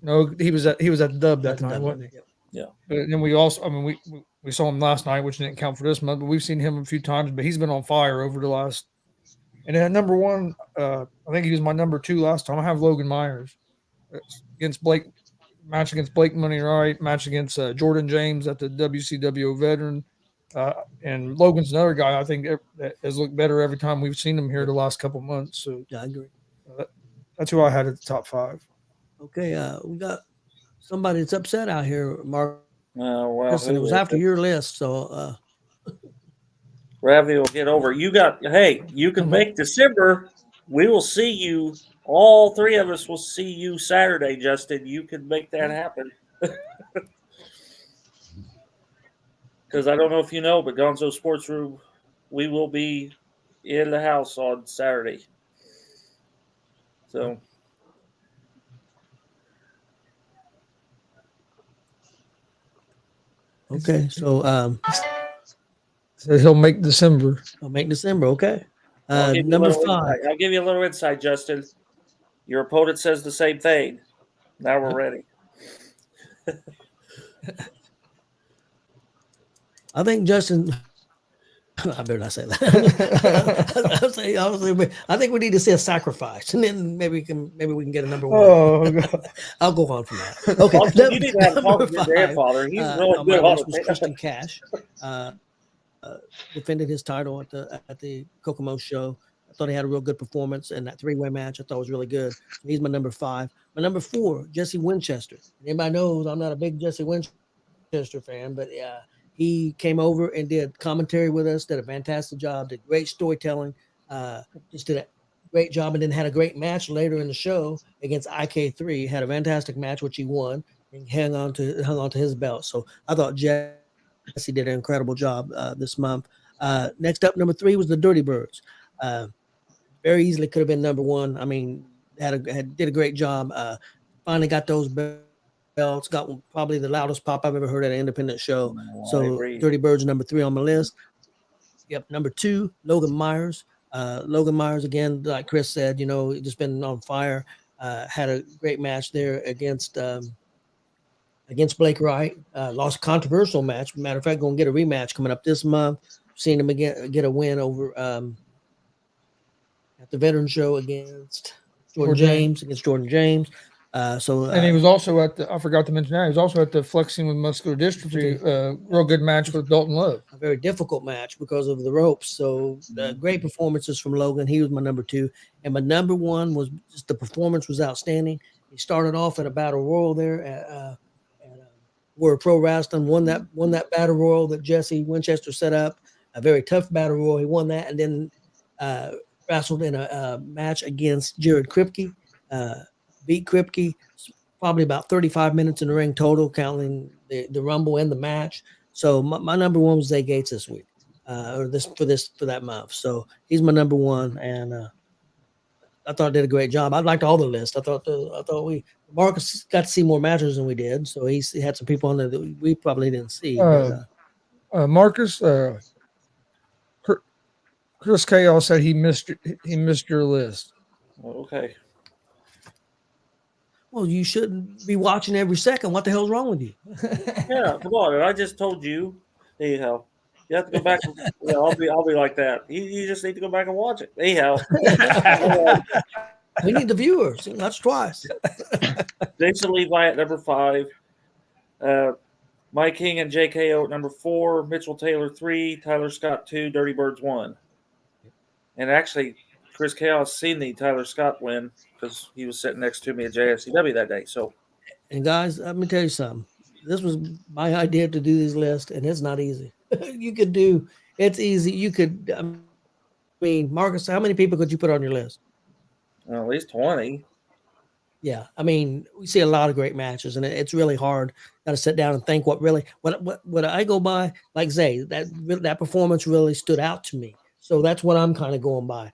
No, he was at the Dub that night, wasn't he? Yeah. But then we also, I mean, we saw him last night, which didn't count for this month, but we've seen him a few times. But he's been on fire over the last. And then at number 1, I think he was my number 2 last time. I have Logan Myers against Blake Money Wright, match against Jordan James at the WCW Veteran. And Logan's another guy I think that has looked better every time we've seen him here the last couple months. So Yeah, I agree. That's who I had at the top 5. Okay, we got somebody that's upset out here, Mark. Well, Listen, it was after your list, so Ravi will get over. You can make December. We will see you. All 3 of us will see you Saturday, Justin. You can make that happen. Because I don't know if you know, but Gonzo'S Sports Room, we will be in the house on Saturday. So. okay, so So he'll make December. I'll make December. Okay, Number number 5. I'll give you a little insight, Justin. Your opponent says the same thing. Now we're ready. I think Justin. I better not say that. I think we need to see a sacrifice, and then maybe we can get a number 1. Oh, God. I'll go on from that. Okay, Also, you didn't have to talk to your grandfather. He's really good on was Christian Cash. Defended his title at the Kokomo show. I thought he had a real good performance, and that 3-way match I thought was really good. So he's my number 5. My number 4, Jesse Winchester. Anybody knows I'm not a big Jesse Winchester fan, but he came over and did commentary with us, did a fantastic job, did great storytelling, just did a great job, and then had a great match later in the show against IK3. Had a fantastic match, which he won, and hung on to his belt. So I thought Jesse did an incredible job this month. Next up, number 3 was the Dirty Birds. Very easily could have been number 1. I mean, did a great job. Finally got those belts. Got probably the loudest pop I've ever heard at an independent show. So Dirty Birds number 3 on my list. Yep, number 2, Logan Myers. Logan Myers again, like Chris said, just been on fire. Had a great match there against Blake Wright. Lost a controversial match. Matter of fact, going to get a rematch coming up this month. Seen him get a win over at the Veteran Show against Jordan James against Jordan James. And he was also at the, I forgot to mention that, he was also at the Flexing with Muscular Dystrophy, real good match with Dalton Love. A very difficult match because of the ropes. So great performances from Logan. He was my number 2. And my number 1 was just the performance was outstanding. He started off at a battle royal there at Warrior Pro Wrestling, won that battle royal that Jesse Winchester set up, a very tough battle royal. He won that and then wrestled in a match against Jared Kripke, beat Kripke, probably about 35 minutes in the ring total, counting the Rumble and the match. So my number 1 was Zay Gates this week, for that month. So he's my number 1, and I thought did a great job. I liked all the lists. I thought Marcus got to see more matches than we did. So he had some people on there that we probably didn't see. Marcus, Chris Chaos said he missed your list. Okay. Well, you shouldn't be watching every second. What the hell's wrong with you? Yeah, come on. I just told you. Anyhow, you have to go back. Yeah, I'll be like that. You just need to go back and watch it. Anyhow. We need the viewers. That's twice. Jason Levi at number 5. Mike King and JKO at number 4. Mitchell Taylor 3. Tyler Scott 2. Dirty Birds 1. And actually, Chris Chaos seen the Tyler Scott win because he was sitting next to me at JSCW that day. So, and guys, let me tell you something. This was my idea to do these lists, and it's not easy. It's easy. You could, I mean, Marcus, how many people could you put on your list? Well, at least 20. Yeah, I mean, we see a lot of great matches, and it's really hard. Got to sit down and think what I go by. Like Zay, that performance really stood out to me. So that's what I'm kind of going by.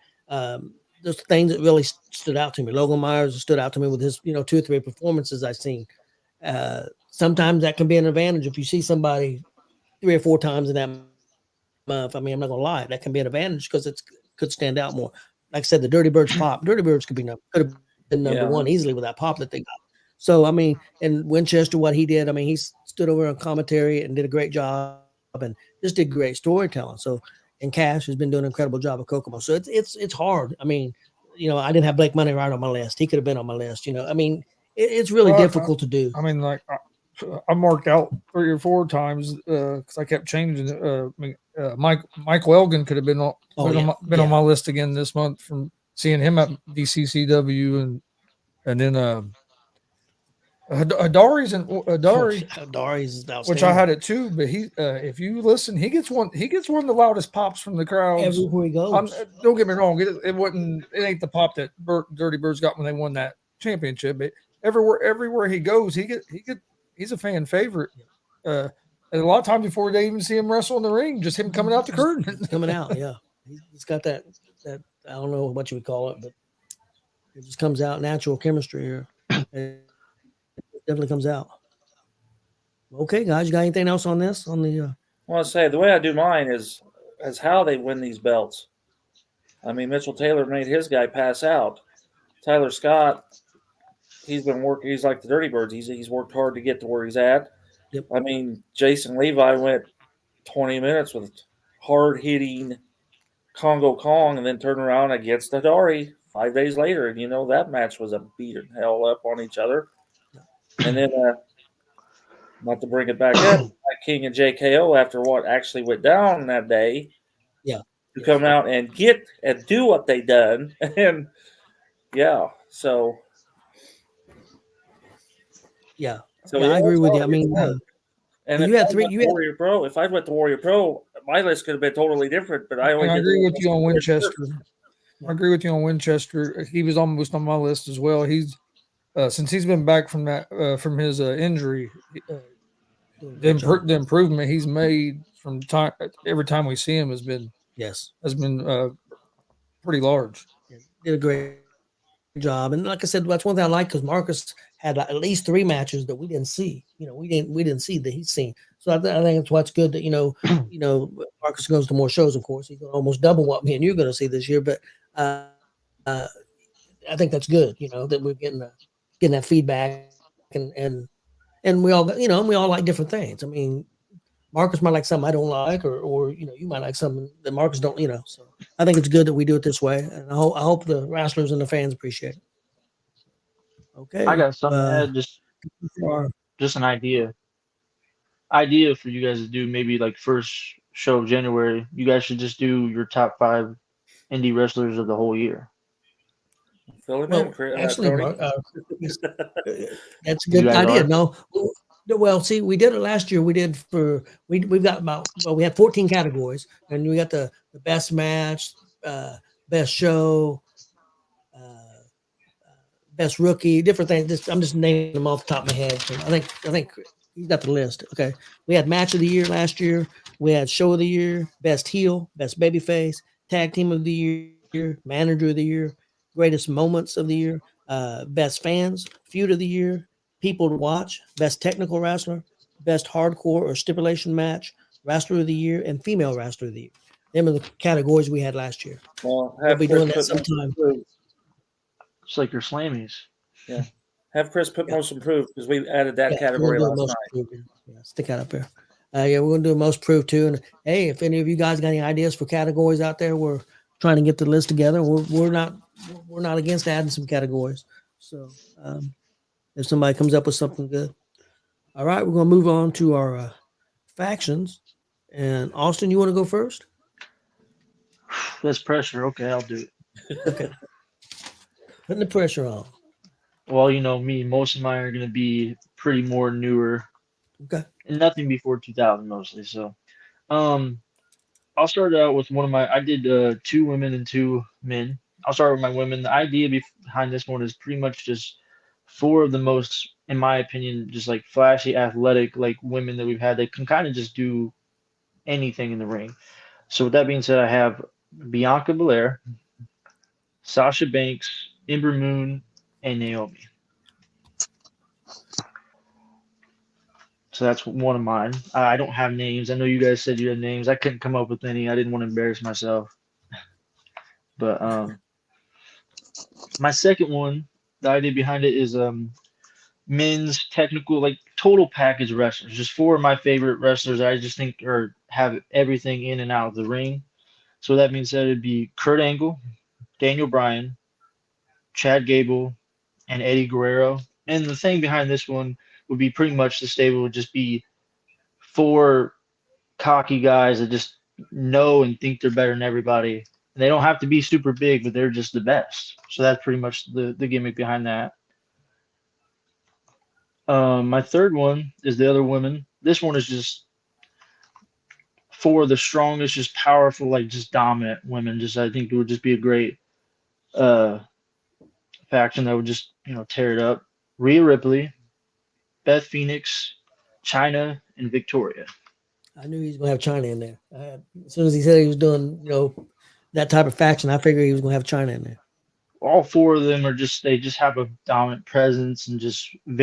There's things that really stood out to me. Logan Myers stood out to me with his 2 or 3 performances I've seen. Sometimes that can be an advantage if you see somebody 3 or 4 times in that month. I mean, I'm not gonna lie, that can be an advantage because it could stand out more. Like I said, the Dirty Birds pop. Dirty Birds could have been number 1 easily with that pop that they got. So I mean, and Winchester, what he did, I mean, he stood over on commentary and did a great job and just did great storytelling. So, and Cash has been doing an incredible job of Kokomo. So it's hard. I mean, I didn't have Blake Money right on my list. He could have been on my list. I mean, it's really difficult to do. I mean, like I marked out 3 or 4 times because I kept changing. Michael Elgin could have been on my list again this month from seeing him at DCCW, and then Adari's which I had it too. But he, if you listen, he gets one of the loudest pops from the crowd everywhere he goes. Don't get me wrong, it ain't the pop that Dirty Birds got when they won that championship, but everywhere he goes, he's a fan favorite. And a lot of times before they even see him wrestle in the ring, just him coming out the curtain. Coming out, yeah. He's got that I don't know what you would call it, but it just comes out natural chemistry here. It definitely comes out. Okay, guys, you got anything else on this? I want to say the way I do mine is how they win these belts. I mean, Mitchell Taylor made his guy pass out. Tyler Scott, he's been working. He's like the Dirty Birds. He's worked hard to get to where he's at. Yep. I mean, Jason Levi went 20 minutes with hard-hitting Congo Kong and then turned around against Adari 5 days later. And, that match was a beating hell up on each other. And then, not to bring it back up, King and JKO, after what actually went down that day, to come out and get and do what they done. And, so. Yeah. I agree with you. I mean, and you had 3. Warrior Pro. If I went to Warrior Pro, my list could have been totally different. But I agree with you on Winchester. I agree with you on Winchester. He was almost on my list as well. He's since he's been back from that from his injury, the improvement he's made from time every time we see him has been pretty large. Did a great job, and like I said, that's one thing I like because Marcus had at least 3 matches that we didn't see. We didn't see that he's seen. So I think it's what's good that Marcus goes to more shows. Of course, he's going to almost double what me and you're going to see this year. But I think that's good. That we're getting that feedback, and we all we all like different things. I mean, Marcus might like something I don't like, or you might like something that Marcus don't. So I think it's good that we do it this way, and I hope the wrestlers and the fans appreciate it. Okay. I got something to add. For Just an idea for you guys to do. Maybe like first show of January. You guys should just do your top 5 indie wrestlers of the whole year. Fill him in, well, actually, Tony. Mark, yes, that's a You good guys idea. are? No, well, see, we did it last year. We've got we had 14 categories, and we got the best match, best show, uh, best rookie, different things. I'm just naming them off the top of my head. So I think you got the list. Okay, we had match of the year last year. We had show of the year, best heel, best babyface, tag team of the year, manager of the year, greatest moments of the year, best fans, feud of the year, people to watch, best technical wrestler, best hardcore or stipulation match, wrestler of the year, and female wrestler of the year. Them are the categories we had last year. Well, We'll have be Chris doing that put most sometime. improved. It's like your Slammies. Yeah. Have Chris put Yeah. most improved because we added that Yeah, category we're gonna last do night. most approved. Yeah, stick that up there. Yeah, we're gonna do most proof too. And hey, if any of you guys got any ideas for categories out there, we're trying to get the list together. We're not against adding some categories. So if somebody comes up with something good, all right, we're gonna move on to our factions. And Austin, you want to go first? That's pressure. Okay, I'll do it. Okay, putting the pressure on. Well, you know me, most of mine are going to be pretty more newer Okay, and nothing before 2000 mostly. So, um, I'll start out with one of my. I did 2 women and 2 men. I'll start with my women. The idea behind this one is pretty much just 4 of the most, in my opinion, just like flashy, athletic, like women that we've had. They can kind of just do anything in the ring. So with that being said, I have Bianca Belair, Sasha Banks, Ember Moon, and Naomi. So that's one of mine. I don't have names. I know you guys said you had names. I couldn't come up with any. I didn't want to embarrass myself. But my second one, the idea behind it is men's technical, like total package wrestlers. Just 4 of my favorite wrestlers I just think have everything in and out of the ring. So that means that it'd be Kurt Angle, Daniel Bryan, Chad Gable, and Eddie Guerrero. And the thing behind this one would be pretty much the stable would just be 4 cocky guys that just know and think they're better than everybody. And they don't have to be super big, but they're just the best. So that's pretty much the gimmick behind that. My third one is the other women. This one is just 4 of the strongest, just powerful, like just dominant women. Just I think it would just be a great faction that would just tear it up. Rhea Ripley, Beth Phoenix, China, and Victoria. I knew he was gonna have China in there. As soon as he said he was doing that type of faction, I figured he was gonna have China in there. All 4 of them are they just have a dominant presence and just 4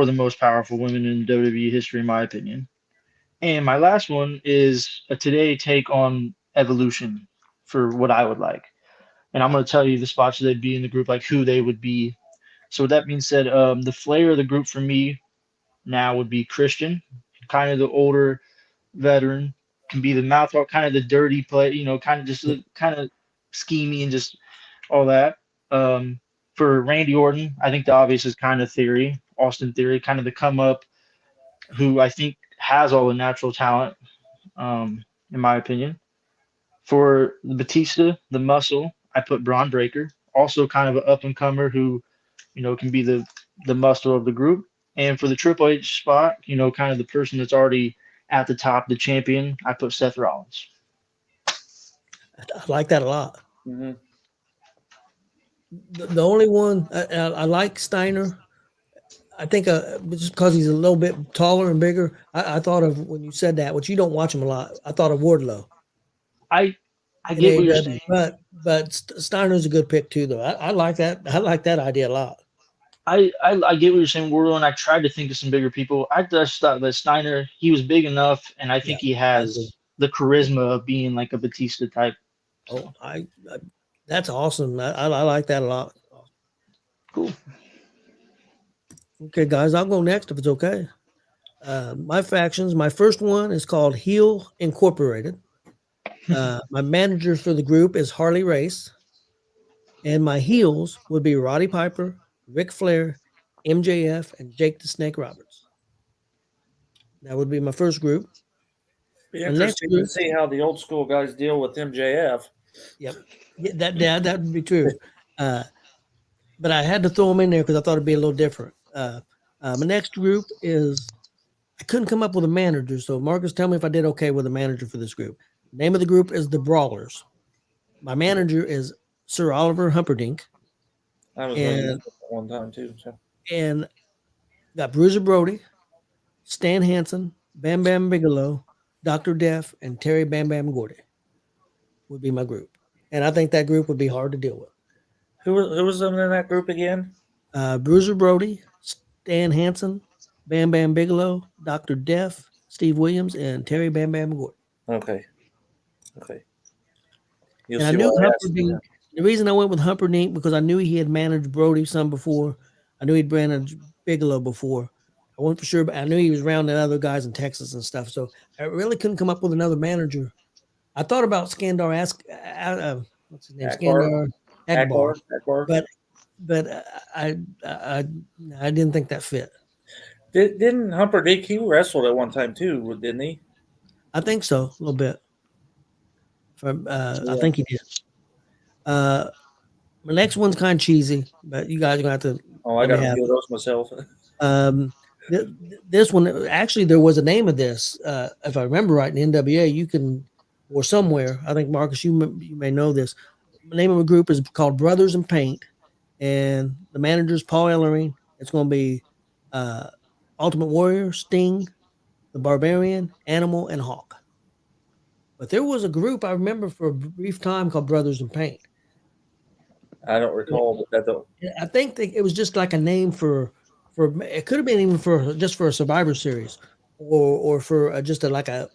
of the most powerful women in WWE history, in my opinion. And my last one is a today take on Evolution for what I would like. And I'm going to tell you the spots they'd be in the group, like who they would be. So with that being said, the flair of the group for me now would be Christian, kind of the older veteran, can be the mouthful, kind of the dirty play, kind of just kind of schemy and just all that. For Randy Orton, I think the obvious is kind of Theory, Austin Theory, kind of the come up, who I think has all the natural talent, in my opinion. For Batista, the muscle, I put Braun Breaker, also kind of an up and comer who, can be the muscle of the group. And for the Triple H spot, kind of the person that's already at the top, the champion, I put Seth Rollins. I like that a lot. Mm-hmm. The only one I like Steiner. I think just because he's a little bit taller and bigger, I thought of when you said that, which you don't watch him a lot. I thought of Wardlow. I get what you're saying, but Steiner's a good pick too, though. I like that. I like that idea a lot. I get what you're saying, Wardlow, and I tried to think of some bigger people. I just thought that Steiner, he was big enough, and I think he has the charisma of being like a Batista type. Oh, that's awesome. I like that a lot. Cool. Okay, guys, I'll go next if it's okay. My factions, my first one is called Heel Incorporated. My manager for the group is Harley Race. And my heels would be Roddy Piper, Ric Flair, MJF, and Jake the Snake Roberts. That would be my first group. Be My next interesting to group, see how the old school guys deal with MJF. yep, yeah, that would be true. Uh, but I had to throw them in there because I thought it'd be a little different. My next group is I couldn't come up with a manager, so Marcus, tell me if I did okay with a manager for this group. The name of the group is the Brawlers. My manager is Sir Oliver Humperdinck, I was going to use and it at one time too. So and got Bruiser Brody, Stan Hansen, Bam Bam Bigelow, Dr. Death, and Terry Bam Bam Gordy would be my group. And I think that group would be hard to deal with. who was in that group again? Bruiser Brody, Stan Hansen, Bam Bam Bigelow, Dr. Death, Steve Williams, and Terry Bam Bam Gordy. Okay. You'll And I see knew why I asked you Humperdinck. The reason I went with Humperdinck because I knew he had managed Brody some before. I knew he'd managed Bigelow before. I wasn't for sure, but I knew he was around the other guys in Texas and stuff. So I really couldn't come up with another manager. I thought about Skandar what's his name? Akbar? Skandar Akbar, Akbar. but I didn't think that fit. Didn't Humperdinck, he wrestled at one time too, didn't he? I think so, a little bit. I Yeah. think he did. My next one's kind of cheesy, but you guys are gonna have to. Oh, I let me got to have feel it. those myself. This one actually there was a name of this. If I remember right, in NWA, you can or somewhere. I think Marcus, you may know this. The name of a group is called Brothers in Paint, and the manager's Paul Ellering. It's going to be Ultimate Warrior, Sting, the Barbarian, Animal, and Hawk. But there was a group I remember for a brief time called Brothers in Paint. I don't recall, but that don't. I think it was just like a name for it could have been even for just for a Survivor Series or for just like a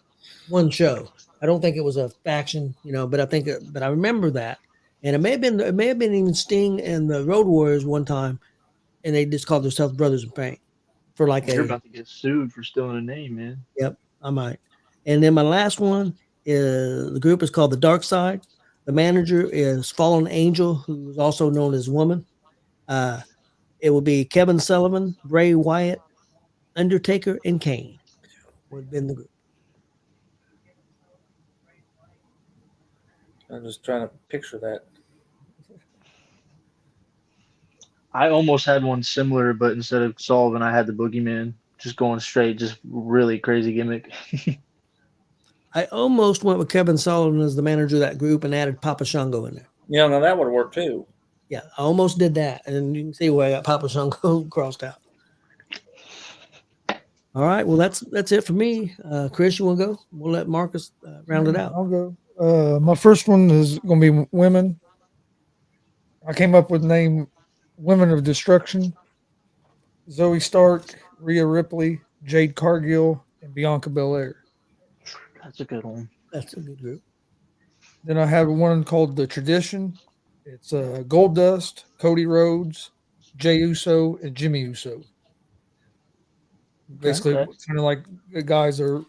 one show. I don't think it was a faction, but I think but I remember that, and it may have been even Sting and the Road Warriors one time, and they just called themselves Brothers in Pain for like You're about to get sued for stealing a name, man. Yep, I might. And then my last one is the group is called the Dark Side. The manager is Fallen Angel, who is also known as Woman. It will be Kevin Sullivan, Bray Wyatt, Undertaker, and Kane would have been the group. I'm just trying to picture that. I almost had one similar, but instead of Sullivan, I had the Boogeyman. Just going straight, just really crazy gimmick. I almost went with Kevin Sullivan as the manager of that group and added Papa Shango in there. Yeah, now that would work too. Yeah, I almost did that. And you can see where I got Papa Shango crossed out. All right. Well, that's it for me. Chris, you want to go? We'll let Marcus round it out. I'll go. My first one is going to be women. I came up with the name Women of Destruction. Zoe Stark, Rhea Ripley, Jade Cargill, and Bianca Belair. That's a good one. That's a good group. Then I have one called The Tradition. It's Goldust, Cody Rhodes, Jey Uso, and Jimmy Uso. Basically, Okay. kind of like the guys are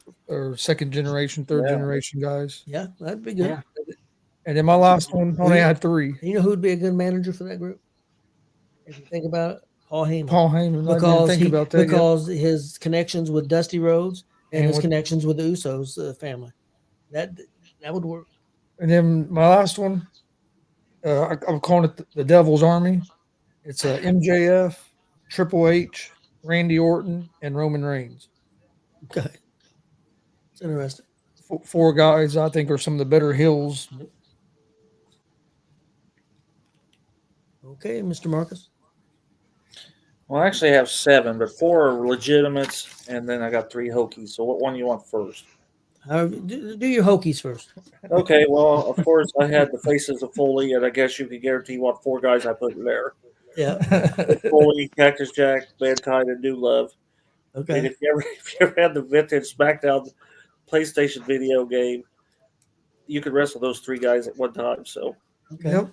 second generation, third generation guys. Yeah, that'd be good. Yeah. And then my last one, I only had three. You know who'd be a good manager for that group? If you think about it, Paul Heyman. Paul Heyman. I didn't think about that. Because his connections with Dusty Rhodes and his connections with the Usos family. That would work. And then my last one, I'm calling it the Devil's Army. It's MJF, Triple H, Randy Orton, and Roman Reigns. Okay. It's interesting. Four guys I think are some of the better heels. Okay, Mr. Marcus. Well, I actually have 7, but 4 are legitimates, and then I got 3 hokies. So what one you want first? Do your Hokies first. Okay, well, of course, I had the Faces of Foley, and I guess you could guarantee what 4 guys I put there. Yeah. Foley, Cactus Jack, Mankind, and New Love. Okay. And if you ever had the vintage SmackDown PlayStation video game, you could wrestle those 3 guys at one time. So, Okay. Yep.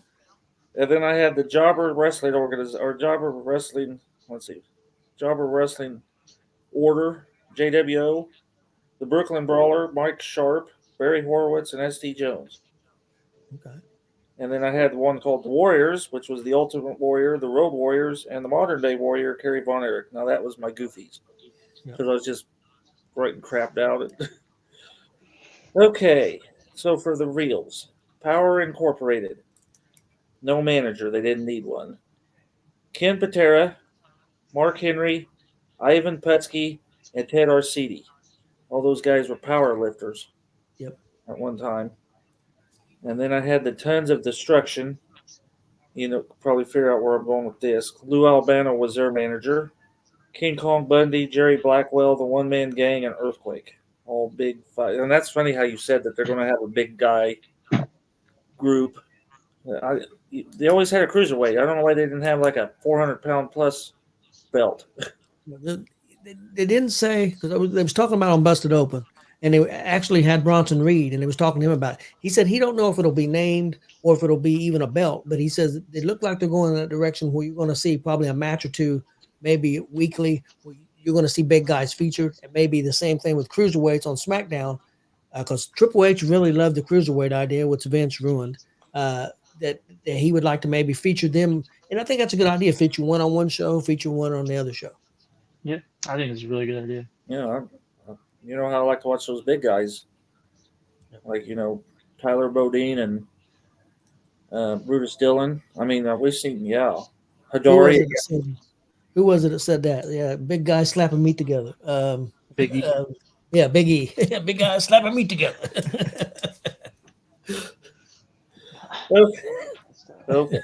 and then I had the Jobber Wrestling Jobber Wrestling. Let's see, Jobber Wrestling Order, JWO, the Brooklyn Brawler, Mike Sharp, Barry Horowitz, and S.T. Jones. Okay. And then I had one called the Warriors, which was the Ultimate Warrior, the Road Warriors, and the Modern Day Warrior, Kerry Von Erich. Now that was my goofies because I was just writing crapped out. Okay, so for the reels, Power Incorporated, no manager, they didn't need one. Ken Patera, Mark Henry, Ivan Putski, and Ted Arcidi. All those guys were power lifters. Yep. At one time. And then I had the Tons of Destruction. You know, probably figure out where I'm going with this. Lou Albano was their manager. King Kong Bundy, Jerry Blackwell, the One Man Gang, and Earthquake. All big fight. And that's funny how you said that they're going to have a big guy group. They always had a cruiserweight. I don't know why they didn't have like a 400-pound plus belt. They didn't say, because they was talking about on Busted Open, and they actually had Bronson Reed, and they was talking to him about it. He said he don't know if it'll be named or if it'll be even a belt, but he says it looked like they're going in that direction where you're going to see probably a match or two, maybe weekly, where you're going to see big guys featured, and maybe the same thing with cruiserweights on SmackDown, because Triple H really loved the cruiserweight idea, which Vince ruined, that he would like to maybe feature them, and I think that's a good idea, feature one on one show, feature one on the other show. Yeah, I think it's a really good idea. Yeah, you know how I like to watch those big guys, like Tyler Bodine and Brutus Dillon. I mean, we've seen Hidori. Who was it that said that? Yeah, big guys slapping meat together. Big E. Yeah, Big E. Big guys slapping meat together. Okay.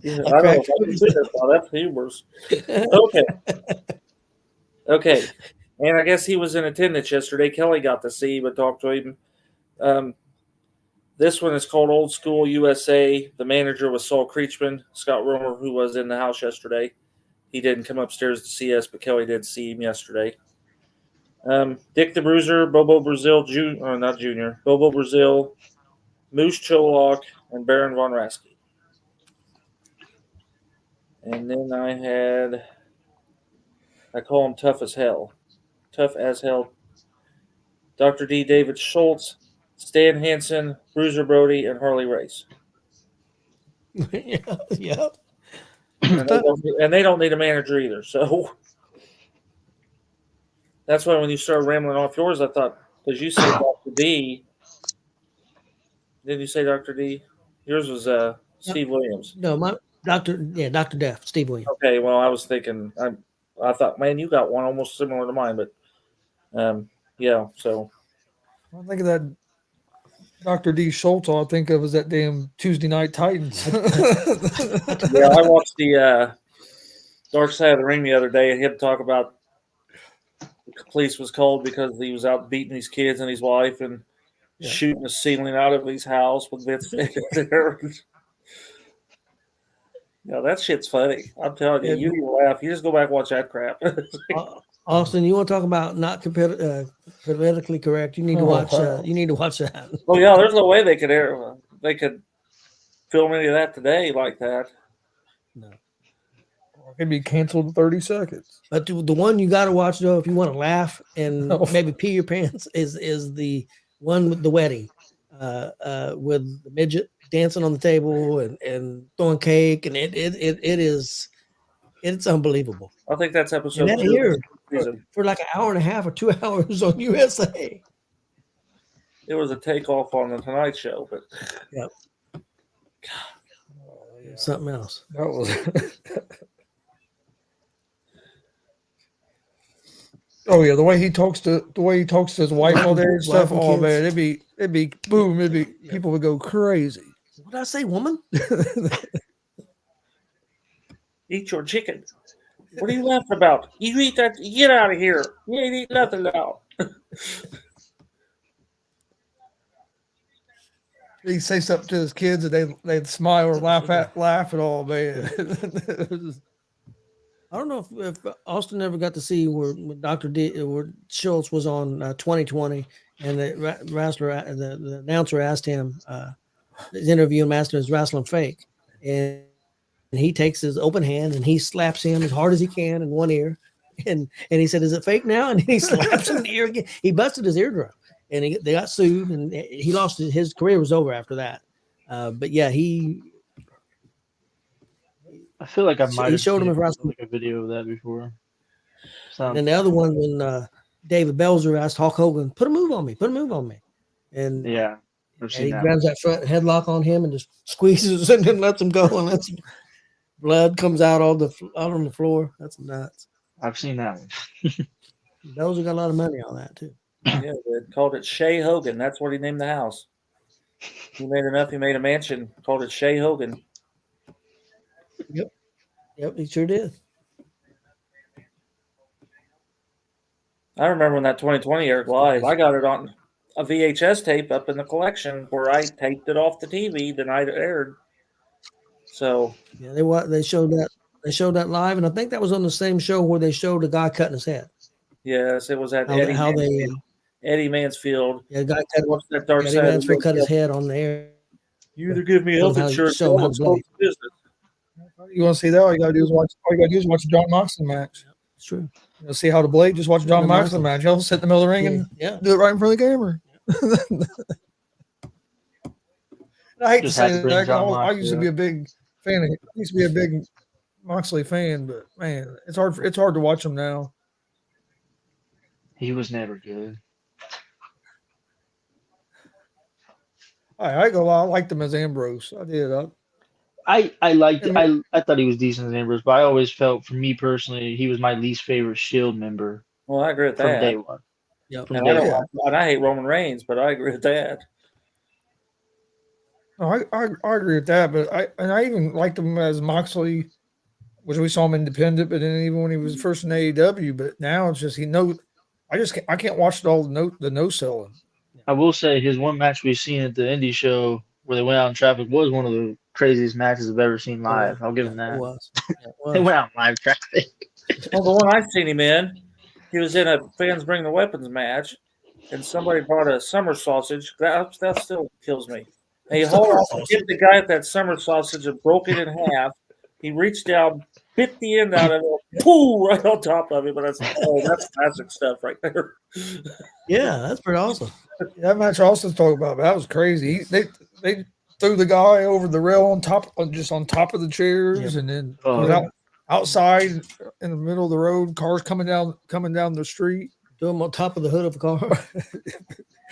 Yeah, I don't know if I can say that. That's humorous. Okay. And I guess he was in attendance yesterday. Kelly got to see him and talk to him. This one is called Old School USA. The manager was Saul Creechman, Scott Romer, who was in the house yesterday. He didn't come upstairs to see us, but Kelly did see him yesterday. Dick the Bruiser, Bobo Brazil, Bobo Brazil, Moose Cholok, and Baron Von Raschke. And then I call him Tough as Hell. Dr. D. David Schultz, Stan Hansen, Bruiser Brody, and Harley Race. Yeah. And they don't need a manager either. So that's why when you started rambling off yours, I thought, because you said Dr. D. Didn't you say Dr. D? Yours was Steve Williams. No, my Dr. Death, Steve Williams. Okay, well, I was thinking, I thought, man, you got one almost similar to mine, but so. I think of that Dr. D. Schultz, all I think of is that damn Tuesday Night Titans. Yeah, I watched the Dark Side of the Ring the other day, and he had to talk about the police was called because he was out beating these kids and his wife and shooting the ceiling out of his house with Vince there. Yeah, that shit's funny. I'm telling you, you need to laugh. You just go back and watch that crap. Austin, you want to talk about not politically correct? You need to watch. You need to watch that. Oh yeah, there's no way they could film any of that today like that. No, it'd be canceled in 30 seconds. But the one you got to watch though, if you want to laugh and maybe pee your pants, is the one with the wedding, with the midget dancing on the table and throwing cake, and it's unbelievable. I think that's episode. And that aired for like an hour and a half or 2 hours on USA. It was a takeoff on the Tonight Show, but something else. That was. Oh yeah, the way he talks to his wife all day and stuff. Oh man, it'd be boom. People would go crazy. What did I say, woman? Eat your chicken. What are you laughing about? You eat that. Get out of here. You ain't eat nothing now. He'd say something to his kids and they'd smile or laugh and all, man. I don't know if Austin ever got to see where Dr. D, where Schultz was on 2020, and the announcer asked him, his interview him, asked him, is wrestling fake? And he takes his open hand and he slaps him as hard as he can in one ear. And he said, is it fake now? And he slaps him in the ear again. He busted his eardrum. and they got sued, and he lost his career was over after that. But yeah, I feel like I might he have showed him seen a wrestling. like a video of that before. And then the other one when David Belzer asked Hulk Hogan, "Put a move on me, and yeah, I've and seen he that. grabs that front headlock on him and just squeezes and then lets him go, and lets blood comes out on the floor. That's nuts. I've seen that one. Belzer got a lot of money on that too. Yeah, they called it Shea Hogan. That's what he named the house. He made enough. He made a mansion. Called it Shea Hogan. Yep, he sure did. I remember when that 2020 aired live. I got it on a VHS tape up in the collection where I taped it off the TV the night it aired. So Yeah, they showed that live, and I think that was on the same show where they showed a guy cutting his head. yes, it was at How they Eddie Mansfield. yeah, the guy cut, What's that dark Eddie side of the Mansfield cut his world? head on the air. You either give me health insurance show or how let's to go blade. to business. You want to see that? All you gotta do is watch a John Moxley match. It's true. You know, see how to blade? Just watch a John John Moxley Moxley. match. He'll sit in the middle of the ring and Yeah. do it right in front of the camera. I hate Just to had say to bring that. John I used to Moxley be a big fan. I used to be a big Moxley fan, but man, it's hard to watch him now. He was never good. I go. I liked him as Ambrose. I did. I liked it. I thought he was decent as Ambrose, but I always felt, for me personally, he was my least favorite Shield member Well, I agree with from that. day one. Yep. From And day one. and I hate Roman Reigns, but I agree with that. No, I agree with that, but I even liked him as Moxley, which we saw him independent, but then even when he was first in AEW, but now it's just I can't watch all the no selling. I will say his one match we've seen at the indie show where they went out in traffic was one of the craziest matches I've ever seen live. I'll give him that. It was. They went out in live traffic. Well, the one I've seen him in, he was in a Fans Bring the Weapons match, and somebody brought a summer sausage. That still kills me. And he hauled off and hit the guy at that summer sausage and broke it in half. He reached down, bit the end out of it, pooh, right on top of it. But that's classic stuff right there. Yeah, that's pretty awesome. That match I also talk about, that was crazy. They threw the guy over the rail on top of the chairs, and then he was outside in the middle of the road, cars coming down the street. Do him on top of the hood of a car.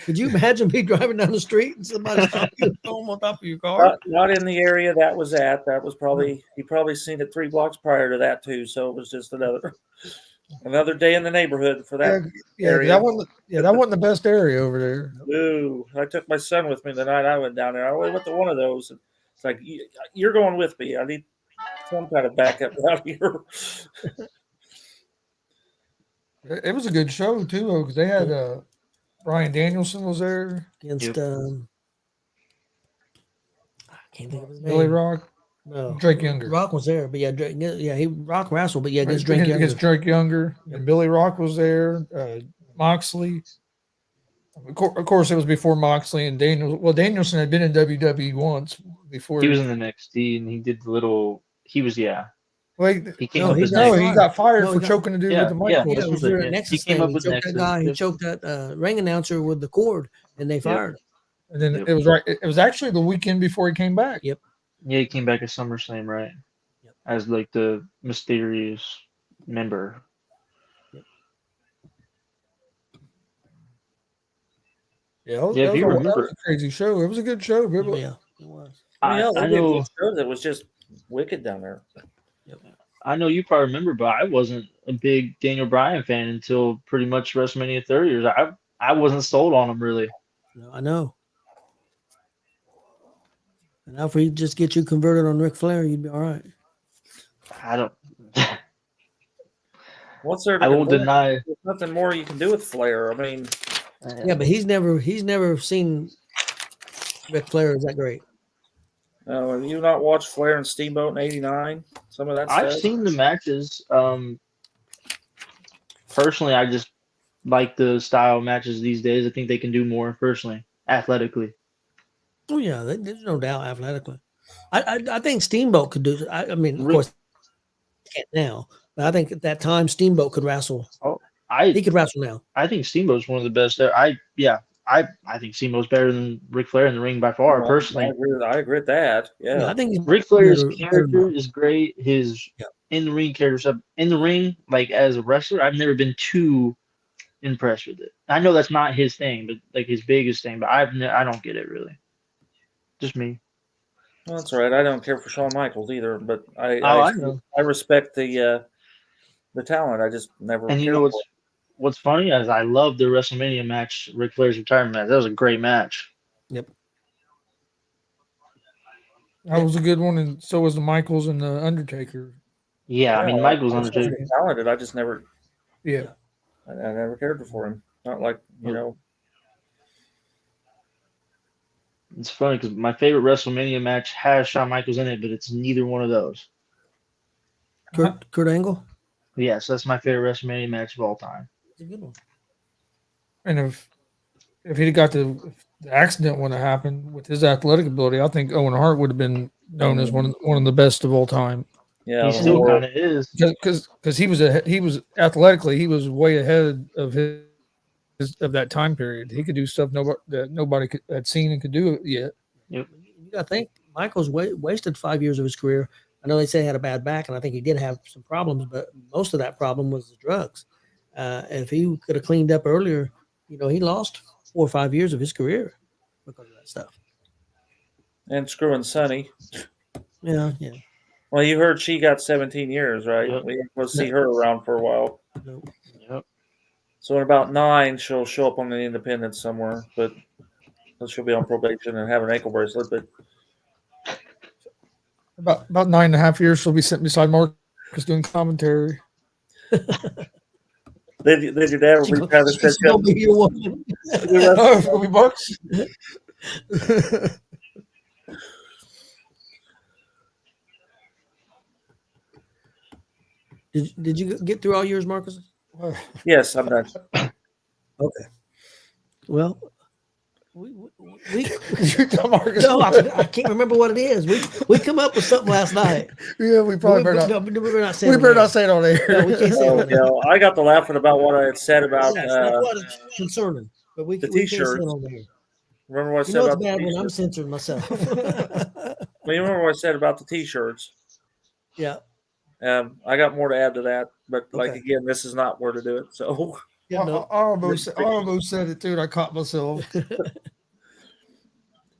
Could you imagine me driving down the street and somebody stop you on top of your car? Not in the area that was at. That was he probably seen it 3 blocks prior to that too. So it was just another day in the neighborhood for that area. That wasn't the best area over there. Ooh, I took my son with me the night I went down there. I went to one of those. And it's like, you're going with me. I need some kind of backup out here. It was a good show too, because they had Bryan Danielson was there Against I can't think of his name. Billy Rock. No, Drake Younger. Rock was there, but Rock wrestled, but against Drake Younger. Against Drake Younger, and Billy Rock was there. Moxley. Of course, it was before Moxley and Daniel. Well, Danielson had been in WWE once before. He was in the NXT and he did the little. He was Well, he came up with he got fired for choking the dude with the mic. Yeah, it was yeah. Nexus He came thing. up with He choked Nexus. that guy. He choked that ring announcer with the cord, and they fired him. And then it was right. It was actually the weekend before he came back. Yep. Yeah, he came back at SummerSlam, right? Yep. As like the mysterious member. Yeah, if you remember, that was a crazy show. It was a good show. Oh, yeah, it was. I know. It was just wicked down there. I know you probably remember, but I wasn't a big Daniel Bryan fan until pretty much WrestleMania 30. I wasn't sold on him really. No, I know. And now if we just get you converted on Ric Flair, you'd be all right. I don't. What's there? To I won't convert? deny. There's nothing more you can do with Flair. I mean, Yeah, but he's never seen Ric Flair is that great. have you not watched Flair and Steamboat in '89? Some of that I've stuff? seen the matches. Personally, I just like the style of matches these days. I think they can do more personally, athletically. Oh yeah, there's no doubt athletically. I think Steamboat could do. I mean, of course, he can't now, but I think at that time Steamboat could wrestle. Oh, he could wrestle now. I think Steamboat's one of the best there. I I think Simo's better than Ric Flair in the ring by far. Personally, I agree with that. Yeah. I think he's Ric Flair's better character is great. His Yeah. in the ring character stuff. In the ring, like as a wrestler, I've never been too impressed with it. I know that's not his thing, but like his biggest thing. But I don't get it really. Just me. Well, that's all right. I don't care for Shawn Michaels either, but Oh, I know. I respect the talent. I just never And you cared know for it. what's funny is I love the WrestleMania match, Ric Flair's retirement match. That was a great match. Yep. That was a good one, and so was the Michaels and the Undertaker. Yeah, I mean Michael's Undertaker. He's talented. I just never, Yeah. I never cared for him. Not like It's funny because my favorite WrestleMania match has Shawn Michaels in it, but it's neither one of those. Kurt Angle. Yes, that's my favorite WrestleMania match of all time. It's a good one. And if he'd got the accident when it happened with his athletic ability, I think Owen Hart would have been known as one of the best of all time. Yeah, He still kind of is. Because he was athletically, he was way ahead of his of that time period. He could do stuff nobody had seen and could do it yet. Yep. You got to think Michaels wasted 5 years of his career. I know they say he had a bad back, and I think he did have some problems, but most of that problem was the drugs. If he could have cleaned up earlier, he lost 4 or 5 years of his career because of that stuff. And screwing Sonny. Yeah. Well, you heard she got 17 years, right? Yep. We will see her around for a while. Yep. So in about 9, she'll show up on the Independent somewhere, but she'll be on probation and have an ankle bracelet. But About 9.5 years, she'll be sitting beside Marcus doing commentary. then your dad will be trying to set you up. Be your woman. Oh, it's gonna be Bucks. Did you get through all yours, Marcus? Yes, I'm done. Okay. Well, we Marcus. no, I can't remember what it is. We come up with something last night. Yeah, we probably better not. No, we better not say We it on better air. not say it on air. No, we can't say it on air. I got to laughing about what I had said about Yes, that's what it's concerning. But we the can't say it t-shirts. on air. remember what I You said know it's about the bad when I'm t-shirts. censoring myself. Well, you remember what I said about the t-shirts. Yeah. I got more to add to that, but like Okay. again, this is not where to do it. So Yeah, no. I almost said it too, and I caught myself.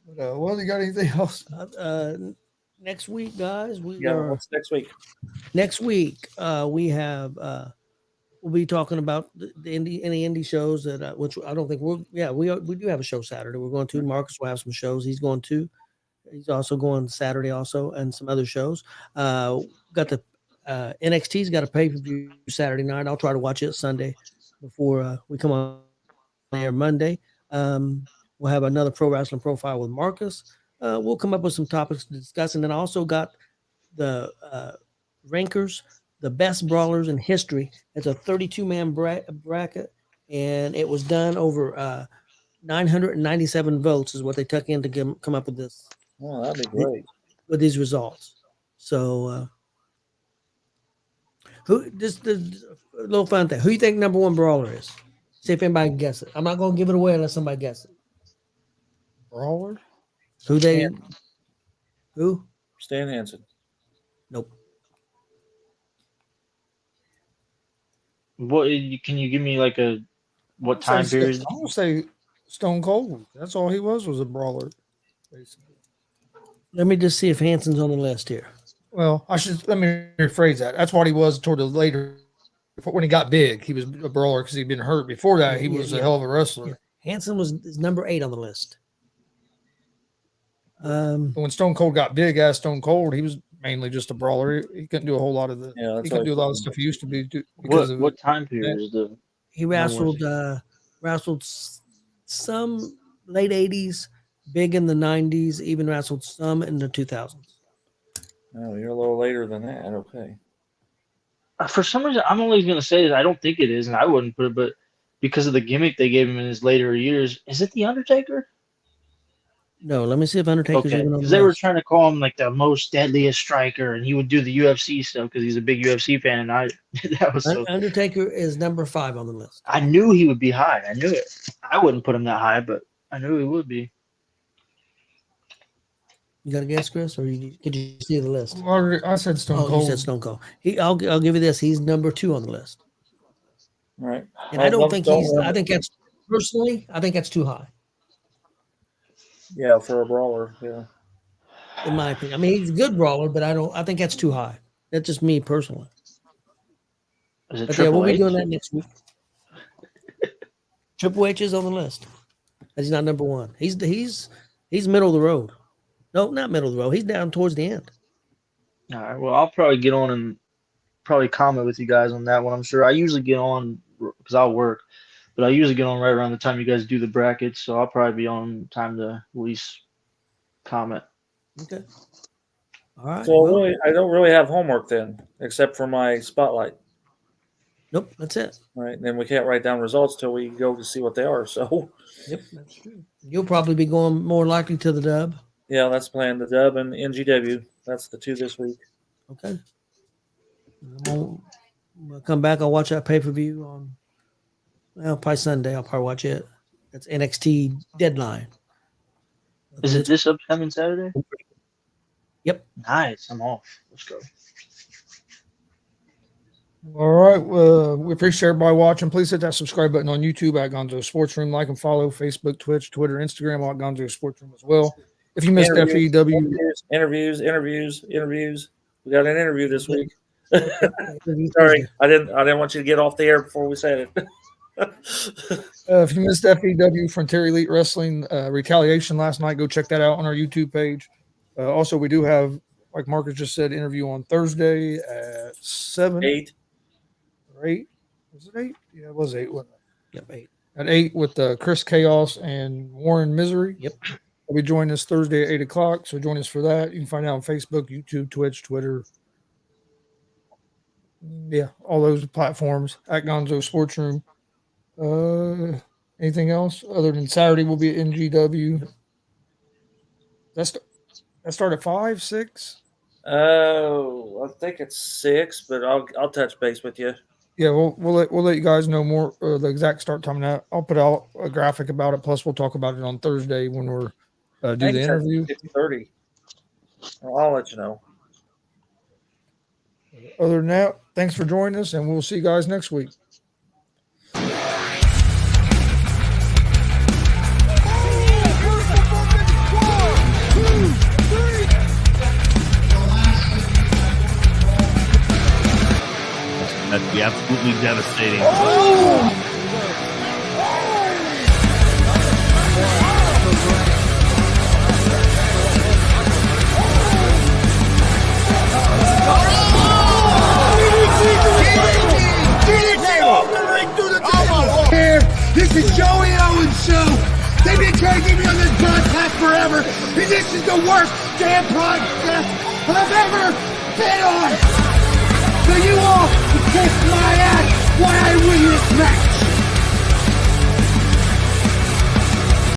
Well, you got anything else? Next week, guys, what's next week? We have we'll be talking about any indie shows that which I don't think we do have a show Saturday. We're going to Marcus will have some shows. He's going to. He's also going Saturday also and some other shows. Got the NXT's got a pay-per-view Saturday night. I'll try to watch it Sunday before we come on air Monday. We'll have another pro wrestling profile with Marcus. We'll come up with some topics to discuss. And then I also got the rankers, the best brawlers in history. It's a 32-man bracket, and it was done over 997 votes is what they took in to come up with this. Oh, that'd be great. With these results. So this a little fun thing. Who do you think number one brawler is? See if anybody can guess it. I'm not going to give it away unless somebody guesses it. Brawler? Who? Stan Hansen. Nope. What can you give me like what time period? I'm gonna say Stone Cold. That's all he was a brawler, basically. Let me just see if Hansen's on the list here. Well, let me rephrase that. That's what he was toward the later. When he got big, he was a brawler because he'd been hurt. Before that, he was a hell of a wrestler. Yeah. Hansen is number 8 on the list. But when Stone Cold got big as Stone Cold, he was mainly just a brawler. He couldn't do a whole lot of the. He couldn't do a lot of stuff he used to be. What time period is the? He wrestled some late 80s, big in the 90s, even wrestled some in the 2000s. Oh, you're a little later than that. Okay. For some reason, I'm only going to say that I don't think it is, and I wouldn't put it, but because of the gimmick they gave him in his later years, is it The Undertaker? No, let me see if Undertaker's Okay, even on the because they were list. trying to call him like the most deadliest striker, and he would do the UFC stuff because he's a big UFC fan. And I, that was so. Undertaker is number 5 on the list. I knew he would be high. I knew it. I wouldn't put him that high, but I knew he would be. You got a guess, Chris, or could you see the list? I said Stone Oh, Cold. you said Stone Cold. I'll give you this. He's number 2 on the list. All right. And I don't think he's. I think that's personally. I think that's too high, Yeah, for a brawler. Yeah. in my opinion. I mean, he's a good brawler, but I think that's too high. That's just me personally. Is it But yeah, Triple we'll be H? doing that next week. Triple H is on the list. He's not number 1. He's middle of the road. No, not middle of the road. He's down towards the end. All right. Well, I'll probably get on and probably comment with you guys on that one. I'm sure I usually get on because I'll work, but I usually get on right around the time you guys do the brackets. So I'll probably be on time to at least comment. Okay. All right. So well, really, I don't really have homework then, except for my spotlight. nope, that's it. All right. Then we can't write down results till we go to see what they are. So Yep, that's true. You'll probably be going more likely to the dub. yeah, that's playing the dub and NGW. That's the 2 this week. Okay. We'll come back. I'll watch that pay-per-view on probably Sunday. I'll probably watch it. That's NXT Deadline. Is it this upcoming Saturday? Yep. Nice. I'm off. Let's go. All right. We appreciate everybody watching. Please hit that subscribe button on YouTube at Gonzo'S Sports Room. Like and follow Facebook, Twitch, Twitter, Instagram at Gonzo'S Sports Room as well. If you missed FEW, Interviews. We got an interview this week. Sorry, I didn't want you to get off the air before we said it. if you missed FEW Frontier Elite Wrestling Retaliation last night, go check that out on our YouTube page. Also, we do have, like Marcus just said, interview on Thursday at 7. 8. Or 8. Was it 8? Yeah, it was 8, wasn't it? Yep, 8. At 8 with Chris Chaos and Warren Misery. Yep. They'll be joining us Thursday at 8 o'clock. So join us for that. You can find out on Facebook, YouTube, Twitch, Twitter. Yeah, all those platforms at Gonzo'S Sports Room. Anything else other than Saturday will be at NGW? That start at 5, 6. Oh, I think it's 6, but I'll touch base with you. Yeah, we'll let you guys know more the exact start time. Now I'll put out a graphic about it. Plus, we'll talk about it on Thursday when we're do the interview. 50-30. I'll let you know. Other than that, thanks for joining us, and we'll see you guys next week. That'd be absolutely devastating. Here, this is Joey Owens' show. They've been trying to get me on this broadcast forever, and this is the worst damn broadcast I've ever been on. So you all can kiss my ass while I win this match.